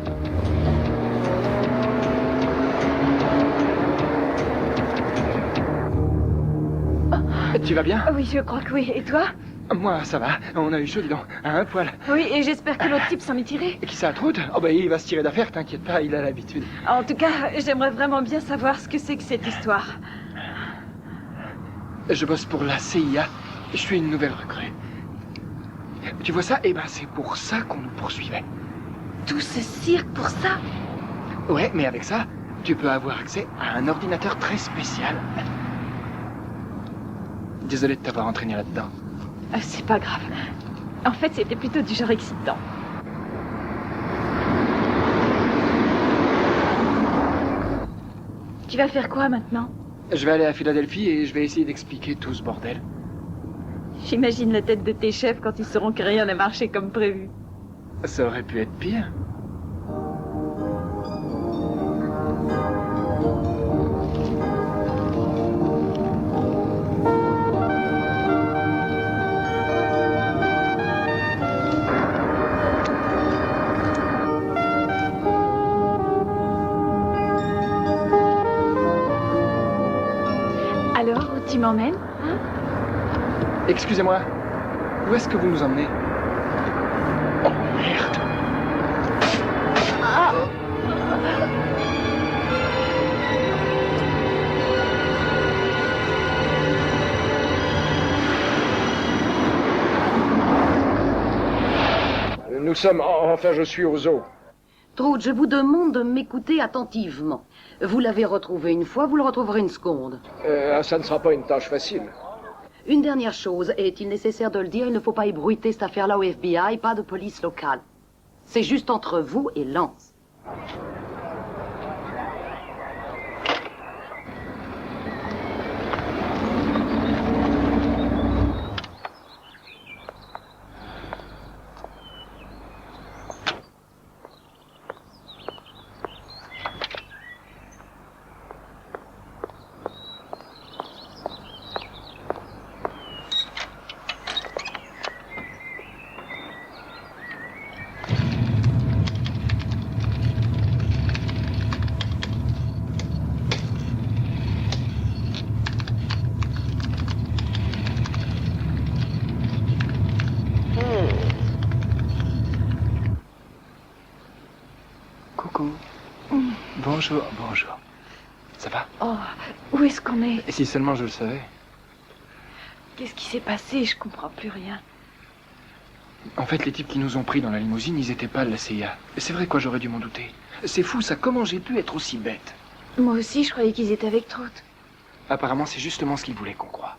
Tu vas bien? Oui, je crois que oui. Et toi? Moi, ça va. On a eu chaud, dis donc. Un poil. Oui, et j'espère que l'autre type s'en est tiré. Qui ça, Trout? Oh, bah, il va se tirer d'affaire, t'inquiète pas, il a l'habitude. En tout cas, j'aimerais vraiment bien savoir ce que c'est que cette histoire. Je bosse pour la CIA. Je suis une nouvelle recrue. Tu vois ça? Eh ben, c'est pour ça qu'on nous poursuivait. Tout ce cirque pour ça? Ouais, mais avec ça, tu peux avoir accès à un ordinateur très spécial. Désolé de t'avoir entraîné là-dedans. C'est pas grave. En fait, c'était plutôt du genre excitant. Tu vas faire quoi maintenant? Je vais aller à Philadelphie et je vais essayer d'expliquer tout ce bordel. J'imagine la tête de tes chefs quand ils sauront que rien n'a marché comme prévu. Ça aurait pu être pire. Alors, où tu m'emmènes, hein? Excusez-moi, où est-ce que vous nous emmenez? Oh merde! Ah! Nous sommes... Enfin, je suis au zoo. Trout, je vous demande de m'écouter attentivement. Vous l'avez retrouvé une fois, vous le retrouverez une seconde. Ça ne sera pas une tâche facile. Une dernière chose, est-il nécessaire de le dire, il ne faut pas ébruiter cette affaire-là au FBI, pas de police locale. C'est juste entre vous et Lance. Coucou. Bonjour, bonjour. Ça va? Oh, où est-ce qu'on est? Et si seulement je le savais. Qu'est-ce qui s'est passé? Je comprends plus rien. En fait, les types qui nous ont pris dans la limousine, ils étaient pas de la CIA. C'est vrai quoi, j'aurais dû m'en douter. C'est fou ça, comment j'ai pu être aussi bête? Moi aussi, je croyais qu'ils étaient avec Trout. Apparemment, c'est justement ce qu'ils voulaient qu'on croie.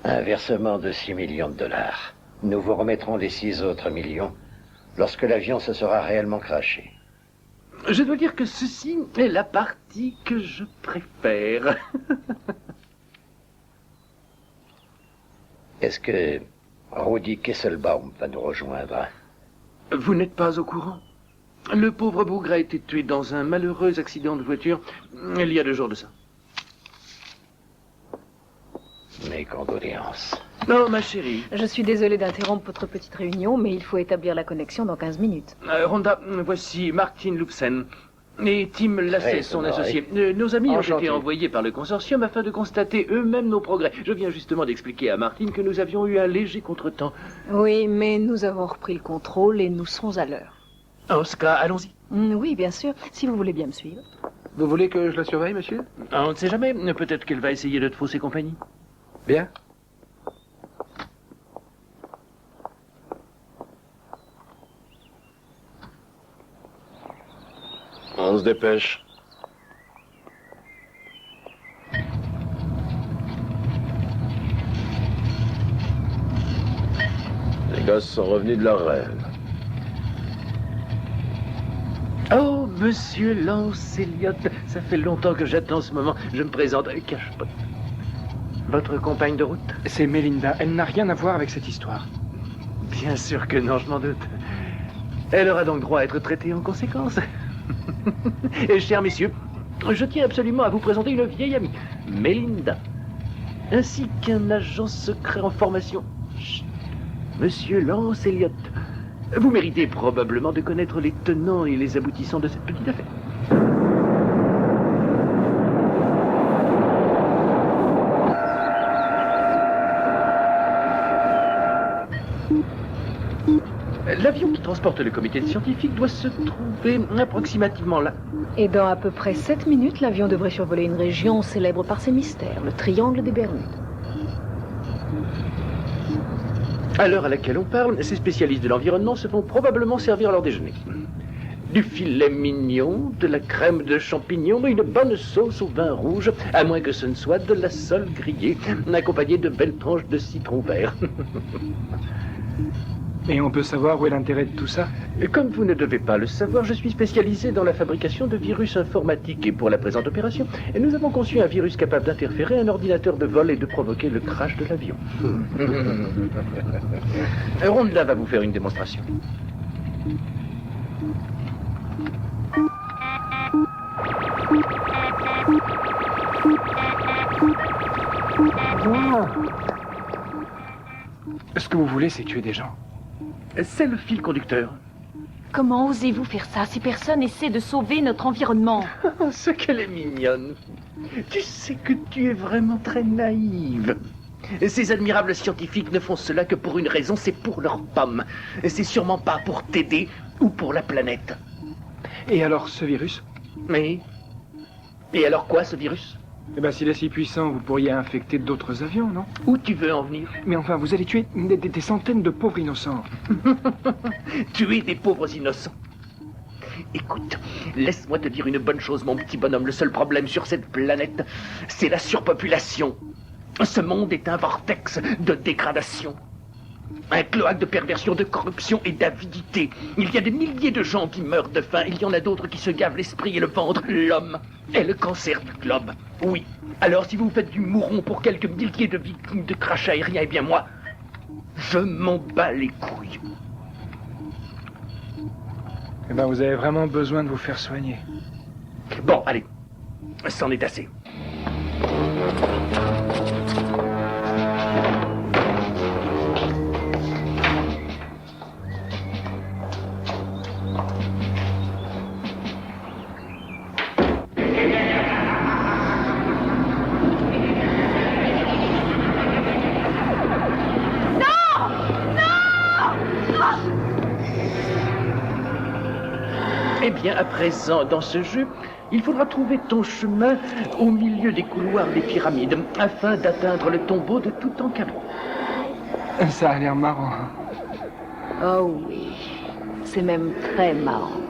Un versement de 6 millions de dollars. Nous vous remettrons les 6 autres millions lorsque l'avion se sera réellement crashé. Je dois dire que ceci est la partie que je préfère. Est-ce que Rudy Kesselbaum va nous rejoindre? Vous n'êtes pas au courant? Le pauvre bougre a été tué dans un malheureux accident de voiture il y a 2 jours de ça. Mes condoléances. Non, ma chérie. Je suis désolée d'interrompre votre petite réunion, mais il faut établir la connexion dans 15 minutes. Rhonda, voici Martin Lupsen et Tim Lasset, son associé. Nos amis ont été envoyés par le consortium afin de constater eux-mêmes nos progrès. Je viens justement d'expliquer à Martin que nous avions eu un léger contretemps. Oui, mais nous avons repris le contrôle et nous serons à l'heure. Oscar, allons-y. Oui, bien sûr, si vous voulez bien me suivre. Vous voulez que je la surveille, monsieur? On ne sait jamais, peut-être qu'elle va essayer de te fausser compagnie. Bien. On se dépêche. Les gosses sont revenus de leur rêve. Oh, monsieur Lance Elliott, ça fait longtemps que j'attends ce moment. Je me présente, cache-pot. Votre compagne de route? C'est Melinda. Elle n'a rien à voir avec cette histoire. Bien sûr que non, je m'en doute. Elle aura donc droit à être traitée en conséquence. Et chers messieurs, je tiens absolument à vous présenter une vieille amie, Melinda, ainsi qu'un agent secret en formation. Chut. Monsieur Lance Elliott. Vous méritez probablement de connaître les tenants et les aboutissants de cette petite affaire. L'avion qui transporte le comité de scientifiques doit se trouver approximativement là. Et dans à peu près 7 minutes, l'avion devrait survoler une région célèbre par ses mystères, le triangle des Bermudes. À l'heure à laquelle on parle, ces spécialistes de l'environnement se vont probablement servir à leur déjeuner. Du filet mignon, de la crème de champignons, une bonne sauce au vin rouge, à moins que ce ne soit de la sole grillée, accompagnée de belles tranches de citron vert. Et on peut savoir où est l'intérêt de tout ça? Comme vous ne devez pas le savoir, je suis spécialisé dans la fabrication de virus informatiques et pour la présente opération, nous avons conçu un virus capable d'interférer un ordinateur de vol et de provoquer le crash de l'avion. Rhonda va vous faire une démonstration. Wow. Ce que vous voulez, c'est tuer des gens. C'est le fil conducteur. Comment osez-vous faire ça? Ces personnes essaient de sauver notre environnement. Ce qu'elle est mignonne. Tu sais que tu es vraiment très naïve. Ces admirables scientifiques ne font cela que pour une raison, c'est pour leur pomme. C'est sûrement pas pour t'aider ou pour la planète. Et alors, ce virus? Mais... Et alors quoi, ce virus? Eh ben, s'il est si puissant, vous pourriez infecter d'autres avions, non? Où tu veux en venir? Mais enfin, vous allez tuer des centaines de pauvres innocents. Tuer des pauvres innocents? Écoute, laisse-moi te dire une bonne chose, mon petit bonhomme. Le seul problème sur cette planète, c'est la surpopulation. Ce monde est un vortex de dégradation. Un cloaque de perversion, de corruption et d'avidité. Il y a des milliers de gens qui meurent de faim. Il y en a d'autres qui se gavent l'esprit et le ventre. L'homme est le cancer du globe. Oui. Alors si vous faites du mouron pour quelques milliers de victimes de crash aérien, eh bien moi, je m'en bats les couilles. Eh ben, vous avez vraiment besoin de vous faire soigner. Bon, allez. C'en est assez. Eh bien, à présent, dans ce jeu, il faudra trouver ton chemin au milieu des couloirs des pyramides, afin d'atteindre le tombeau de Toutankhamon. Ça a l'air marrant. Oh oui, c'est même très marrant.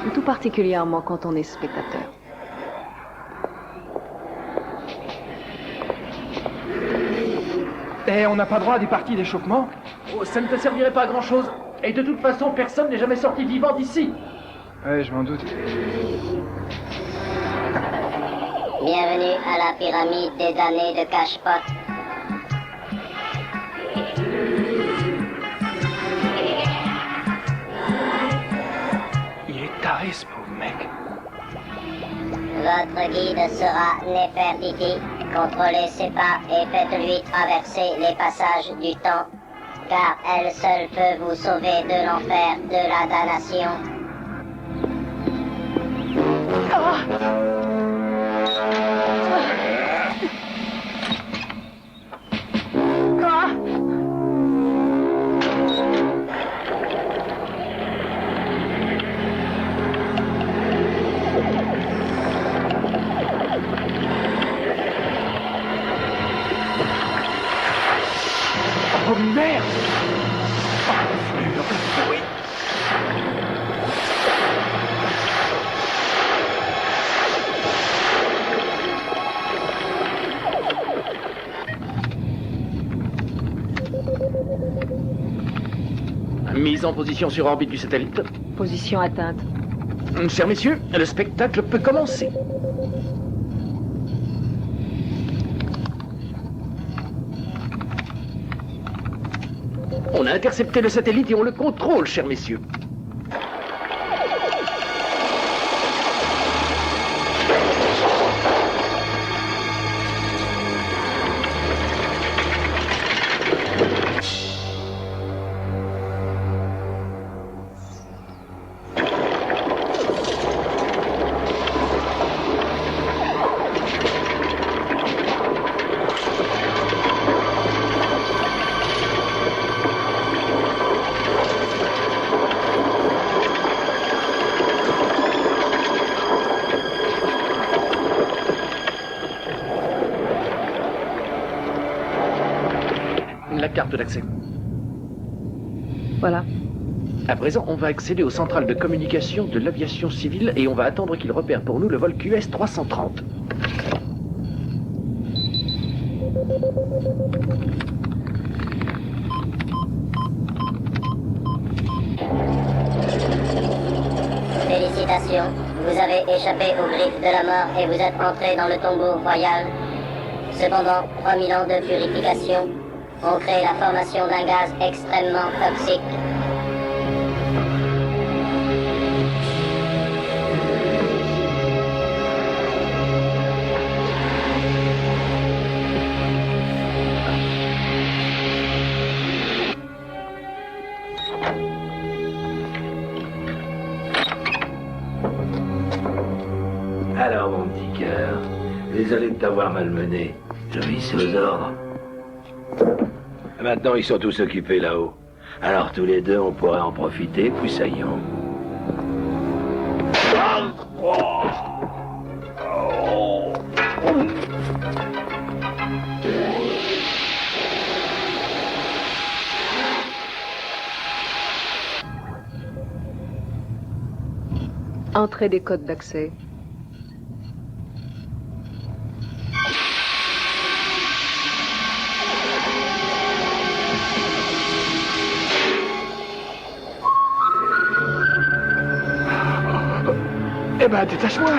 Et tout particulièrement quand on est spectateur. Eh, on n'a pas droit à des parties d'échauffement? Oh, ça ne te servirait pas à grand-chose. Et de toute façon, personne n'est jamais sorti vivant d'ici. Ouais, je m'en doute. Bienvenue à la pyramide des damnés de Cashpot. Il est taré, ce pauvre mec. Votre guide sera Nefertiti. Contrôlez ses pas et faites-lui traverser les passages du temps, car elle seule peut vous sauver de l'enfer de la damnation. Oh merde! Oui. Mise en position sur orbite du satellite. Position atteinte. Chers messieurs, le spectacle peut commencer. On a intercepté le satellite et on le contrôle, chers messieurs. La carte d'accès. Voilà. À présent, on va accéder aux centrales de communication de l'aviation civile et on va attendre qu'il repère pour nous le vol QS 330. Félicitations, vous avez échappé aux griffes de la mort et vous êtes entré dans le tombeau royal. Cependant, 3000 ans de purification ont créé la formation d'un gaz extrêmement toxique. Alors, mon petit cœur, désolé de t'avoir malmené. J'obéissais aux ordres. Maintenant, ils sont tous occupés là-haut. Alors tous les deux, on pourrait en profiter, poussaillons. Entrée des codes d'accès. Eh ben, détache-moi!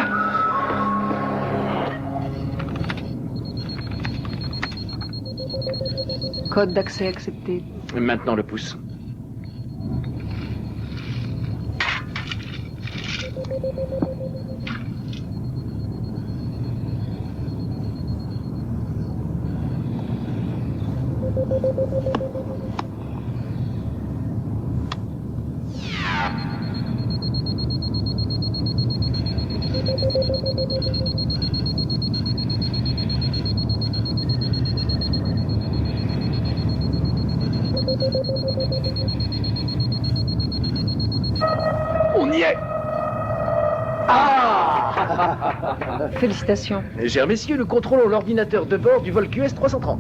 Code d'accès accepté. Maintenant le pouce. On y est. Félicitations. Chers messieurs, nous contrôlons l'ordinateur de bord du vol QS-330.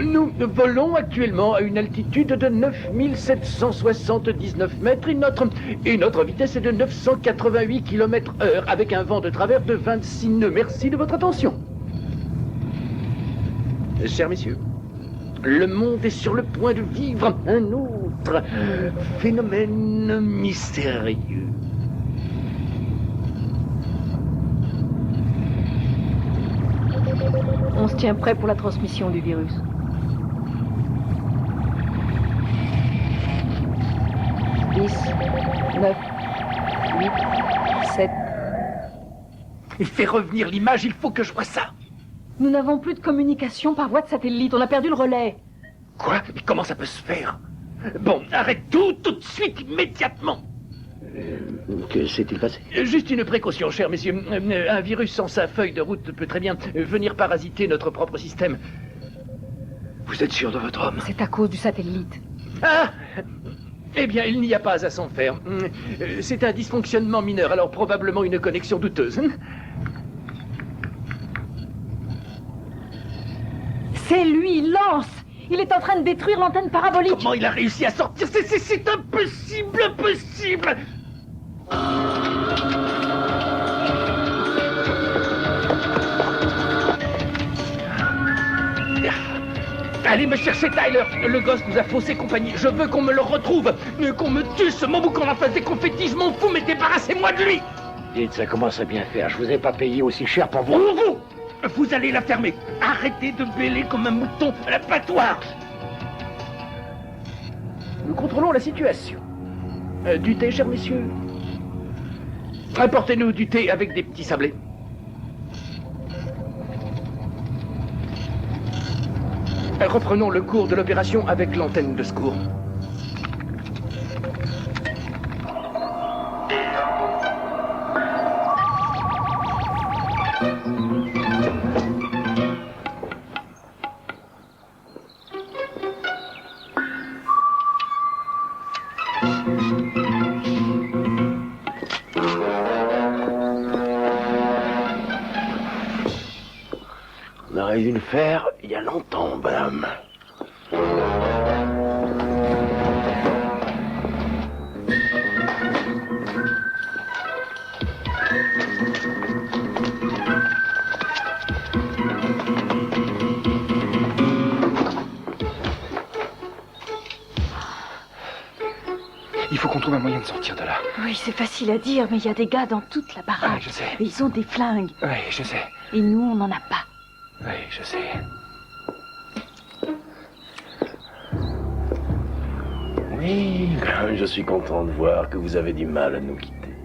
Nous volons actuellement à une altitude de 9779 mètres et notre vitesse est de 988 km/h avec un vent de travers de 26 nœuds. Merci de votre attention. Chers messieurs, le monde est sur le point de vivre un autre phénomène mystérieux. On se tient prêt pour la transmission du virus. « 10, 9, 8, 7... » Il fait revenir l'image, il faut que je vois ça. Nous n'avons plus de communication par voie de satellite. On a perdu le relais. Quoi? Mais comment ça peut se faire? Bon, arrête tout de suite, immédiatement. Que s'est-il passé? Juste une précaution, chers messieurs. Un virus sans sa feuille de route peut très bien venir parasiter notre propre système. Vous êtes sûr de votre homme? C'est à cause du satellite. Ah! Eh bien, il n'y a pas à s'en faire. C'est un dysfonctionnement mineur, alors probablement une connexion douteuse. C'est lui, il lance. Il est en train de détruire l'antenne parabolique. Comment il a réussi à sortir? C'est impossible, impossible. Allez me chercher Tyler. Le gosse nous a faussé compagnie. Je veux qu'on me le retrouve. Qu'on me tue, ce mon bouc qu'on en fasse des confettis. Je m'en fous, mais débarrassez-moi de lui. Dites, ça commence à bien faire. Je vous ai pas payé aussi cher pour vous. Pour vous. Vous allez la fermer. Arrêtez de bêler comme un mouton à l'abattoir. Nous contrôlons la situation. Du thé, chers messieurs. Apportez-nous du thé avec des petits sablés. Reprenons le cours de l'opération avec l'antenne de secours. On aurait dû le faire il y a longtemps, madame. Il faut qu'on trouve un moyen de sortir de là. Oui, c'est facile à dire, mais il y a des gars dans toute la baraque. Ouais, je sais. Et ils ont des flingues. Oui, je sais. Et nous, on n'en a pas. Oui, je sais. Oui, je suis content de voir que vous avez du mal à nous quitter.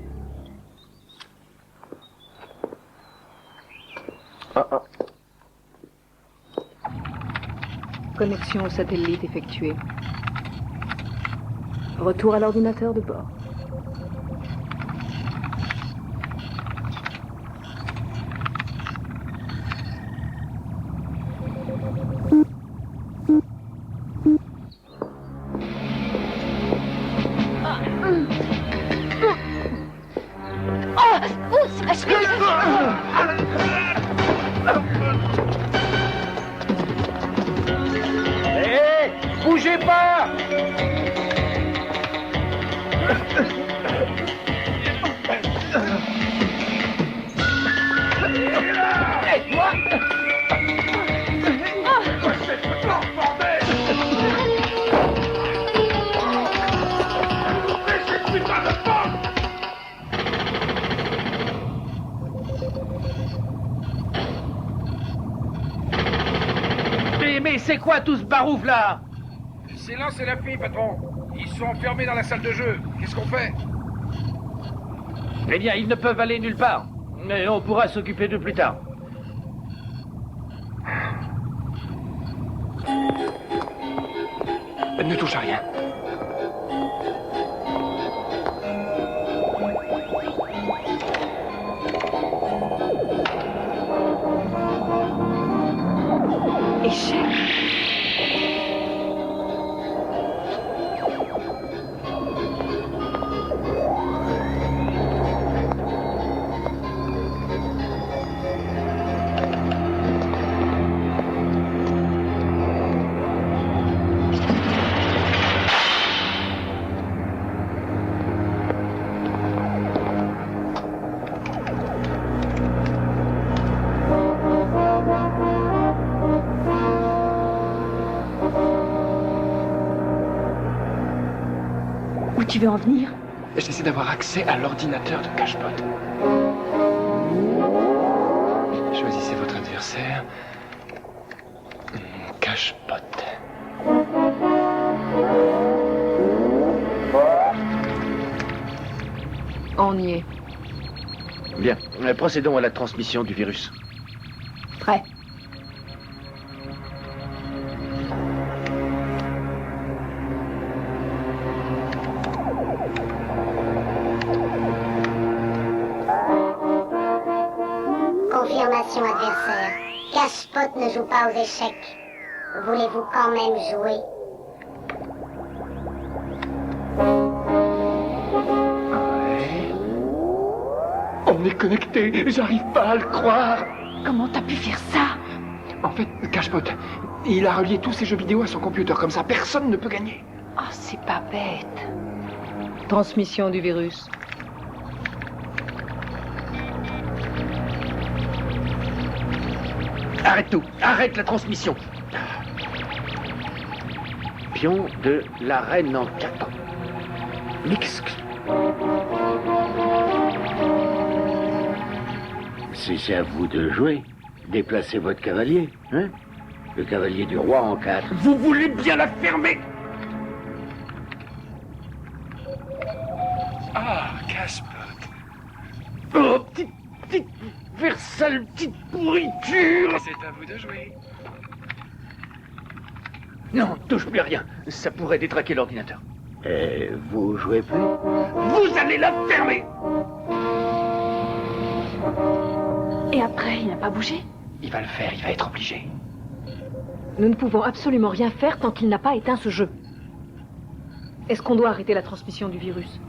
Connexion au satellite effectuée. Retour à l'ordinateur de bord. mais c'est quoi tout ce barouf là? Silence et la fille, patron. Ils sont enfermés dans la salle de jeu. Qu'est-ce qu'on fait? Eh bien, ils ne peuvent aller nulle part. Mais on pourra s'occuper d'eux plus tard. Ne touche à rien. Échec. Où tu veux en venir? J'essaie d'avoir accès à l'ordinateur de Cashpot. Choisissez votre adversaire. Cashpot. On y est. Bien, procédons à la transmission du virus. Prêt. Confirmation adversaire. Cashpot ne joue pas aux échecs. Voulez-vous quand même jouer? On est connecté, j'arrive pas à le croire. Comment t'as pu faire ça? En fait, Cashpot, il a relié tous ses jeux vidéo à son computer, comme ça personne ne peut gagner. Oh, c'est pas bête. Transmission du virus. Arrête tout, arrête la transmission. Pion de la reine en 4. Mix. Si c'est à vous de jouer, déplacez votre cavalier, hein? Le cavalier du roi en 4. Vous voulez bien la fermer? Ah, Cashpot. Oh, petite versale, petite pourriture! C'est à vous de jouer. Non, touche plus à rien. Ça pourrait détraquer l'ordinateur. Et vous jouez plus? Vous allez la fermer! Et après, il n'a pas bougé? Il va le faire, il va être obligé. Nous ne pouvons absolument rien faire tant qu'il n'a pas éteint ce jeu. Est-ce qu'on doit arrêter la transmission du virus?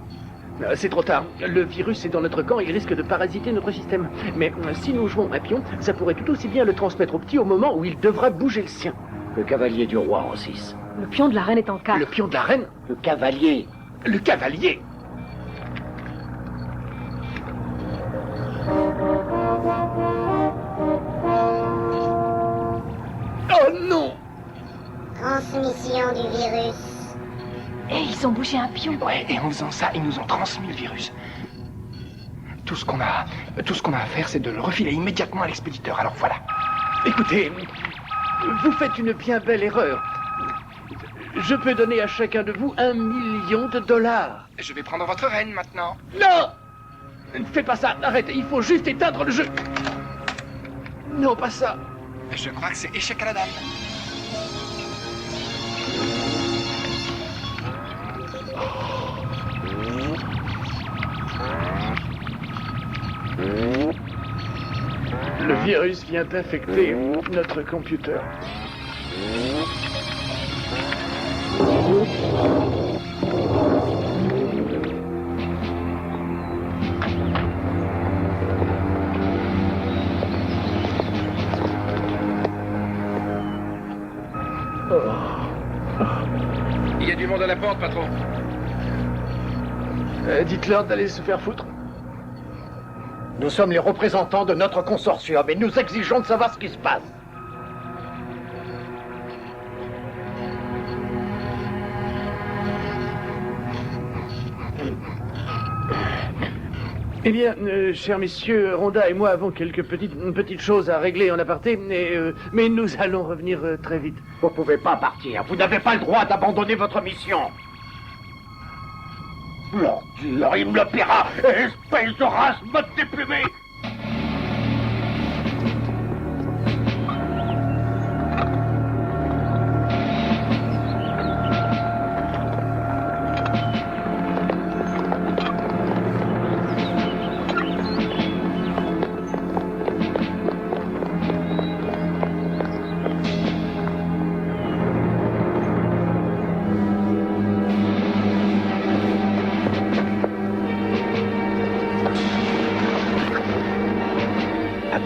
C'est trop tard. Le virus est dans notre camp et il risque de parasiter notre système. Mais si nous jouons un pion, ça pourrait tout aussi bien le transmettre au petit au moment où il devra bouger le sien. Le cavalier du roi en 6. Le pion de la reine est en 4. Le pion de la reine? Le cavalier. Le cavalier? Oh non! Transmission du virus. Et ils ont bougé un pion. Ouais, et en faisant ça, ils nous ont transmis le virus. Tout ce qu'on a à faire, c'est de le refiler immédiatement à l'expéditeur. Alors voilà. Écoutez, vous faites une bien belle erreur. Je peux donner à chacun de vous $1 million. Je vais prendre votre reine maintenant. Non! Ne fais pas ça, arrête, il faut juste éteindre le jeu. Non, pas ça. Je crois que c'est échec à la dame. Le virus vient d'infecter notre computer. Il y a du monde à la porte, patron. Dites-leur d'aller se faire foutre. Nous sommes les représentants de notre consortium et nous exigeons de savoir ce qui se passe. Eh bien, chers messieurs, Rhonda et moi avons quelques petites choses à régler en aparté, mais nous allons revenir très vite. Vous pouvez pas partir. Vous n'avez pas le droit d'abandonner votre mission. L'ordure, il me le paiera, espèce de race motte déplumée.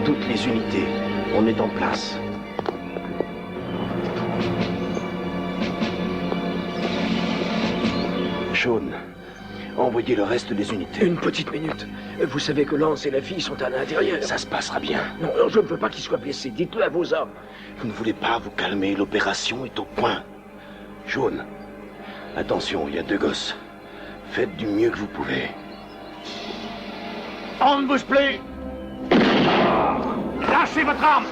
Toutes les unités, on est en place. Sean, envoyez le reste des unités. Une petite minute. Vous savez que Lance et la fille sont à l'intérieur. Ça se passera bien. Non, je ne veux pas qu'ils soient blessés. Dites-le à vos hommes. Vous ne voulez pas vous calmer, l'opération est au point. Sean, attention, il y a 2 gosses. Faites du mieux que vous pouvez. On ne bouge plus. Lâchez votre arme.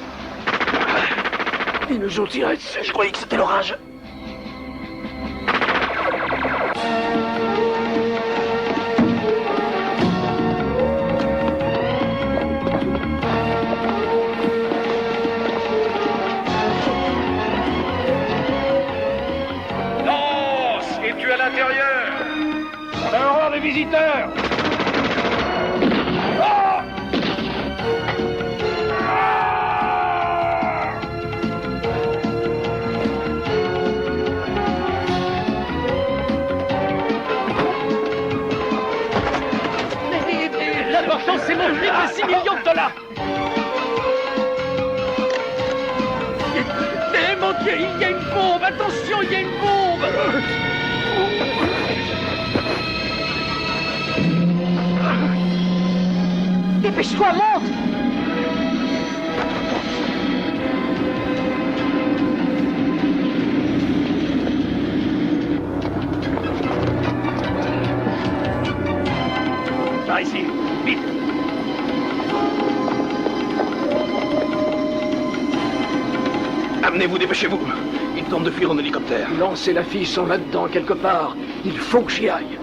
Ils nous ont tiré dessus. Je croyais que c'était l'orage. Lance, es-tu à l'intérieur? On a horreur des visiteurs. L'important, c'est mon fric de 6 millions de $. Mais mon Dieu, il y a une bombe. Attention, il y a une bombe. Dépêche-toi, monte. Par ici, vite. Amenez-vous, dépêchez-vous. Ils tentent de fuir en hélicoptère. Lance et la fille sont là-dedans quelque part. Il faut que j'y aille.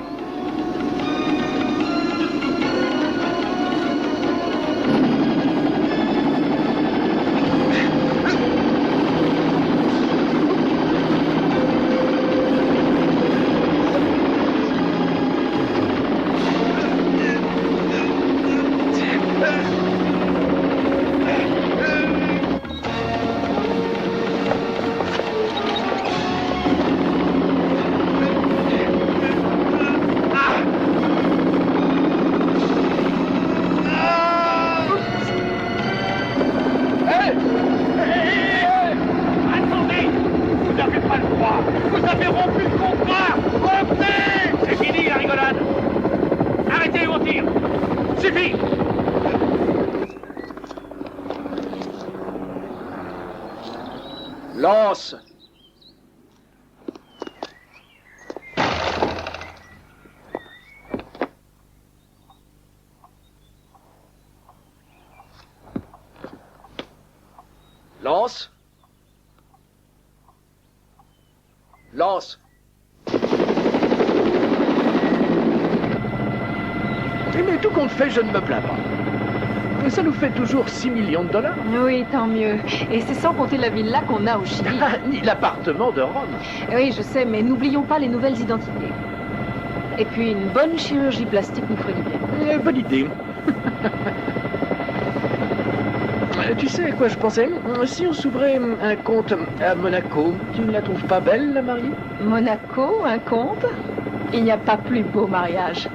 Lance! Lance? Lance! Mais tout compte fait, je ne me plains pas. Ça nous fait toujours 6 millions de $. Oui, tant mieux. Et c'est sans compter la villa qu'on a au Chili. Ni l'appartement de Rome. Oui, je sais, mais n'oublions pas les nouvelles identités. Et puis une bonne chirurgie plastique nous ferait du bien. Bonne idée. Tu sais à quoi je pensais? Si on s'ouvrait un compte à Monaco, tu ne la trouves pas belle, la mariée? Monaco, un compte? Il n'y a pas plus beau mariage.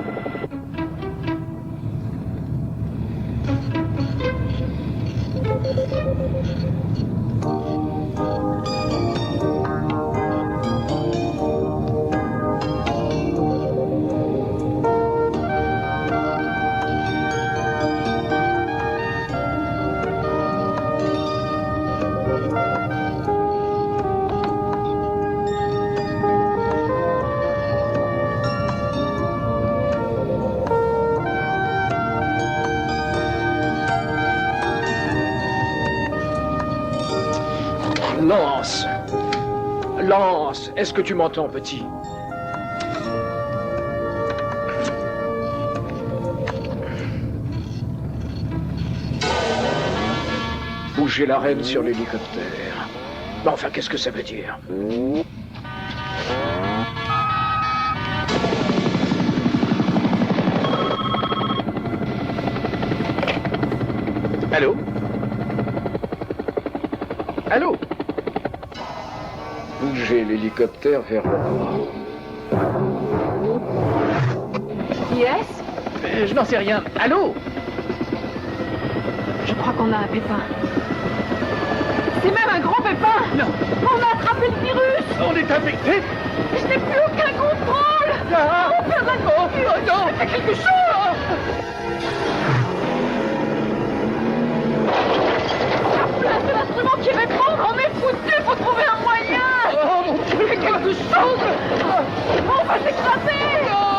Lance! Lance! Est-ce que tu m'entends, petit? Bouger la rêne sur l'hélicoptère. Mais enfin, qu'est-ce que ça veut dire? Allô? Allô? Bougez l'hélicoptère vers le nord. Yes? Je n'en sais rien. Allô? Je crois qu'on a un pépin. C'est même un gros pépin! Non! On a attrapé le virus! On est infecté? Je n'ai plus aucun contrôle! Ah. On perd la confiance! Oh non! Fais quelque chose! La place de l'instrument qui répond, on est foutu! Faut trouver un moyen! Oh mon Dieu! Fais quelque chose! On va s'écraser! Non!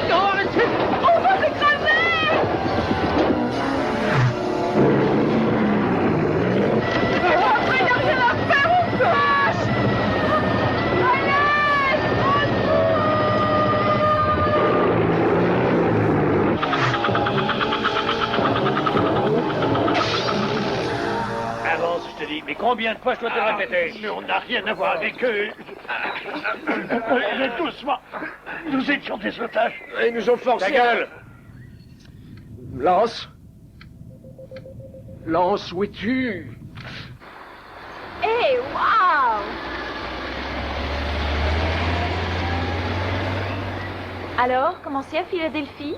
Non, arrêtez! On va s'écraser! Après, il n'y a rien à faire, on fâche! Allez! Avance, je te dis. Mais combien de fois je dois te le répéter? Mais on n'a rien à voir avec eux. Doucement. Nous étions des otages. Ils nous ont forcé. Ta gueule! Lance! Lance, où es-tu? Hé, waouh! Alors, comment c'est à Philadelphie?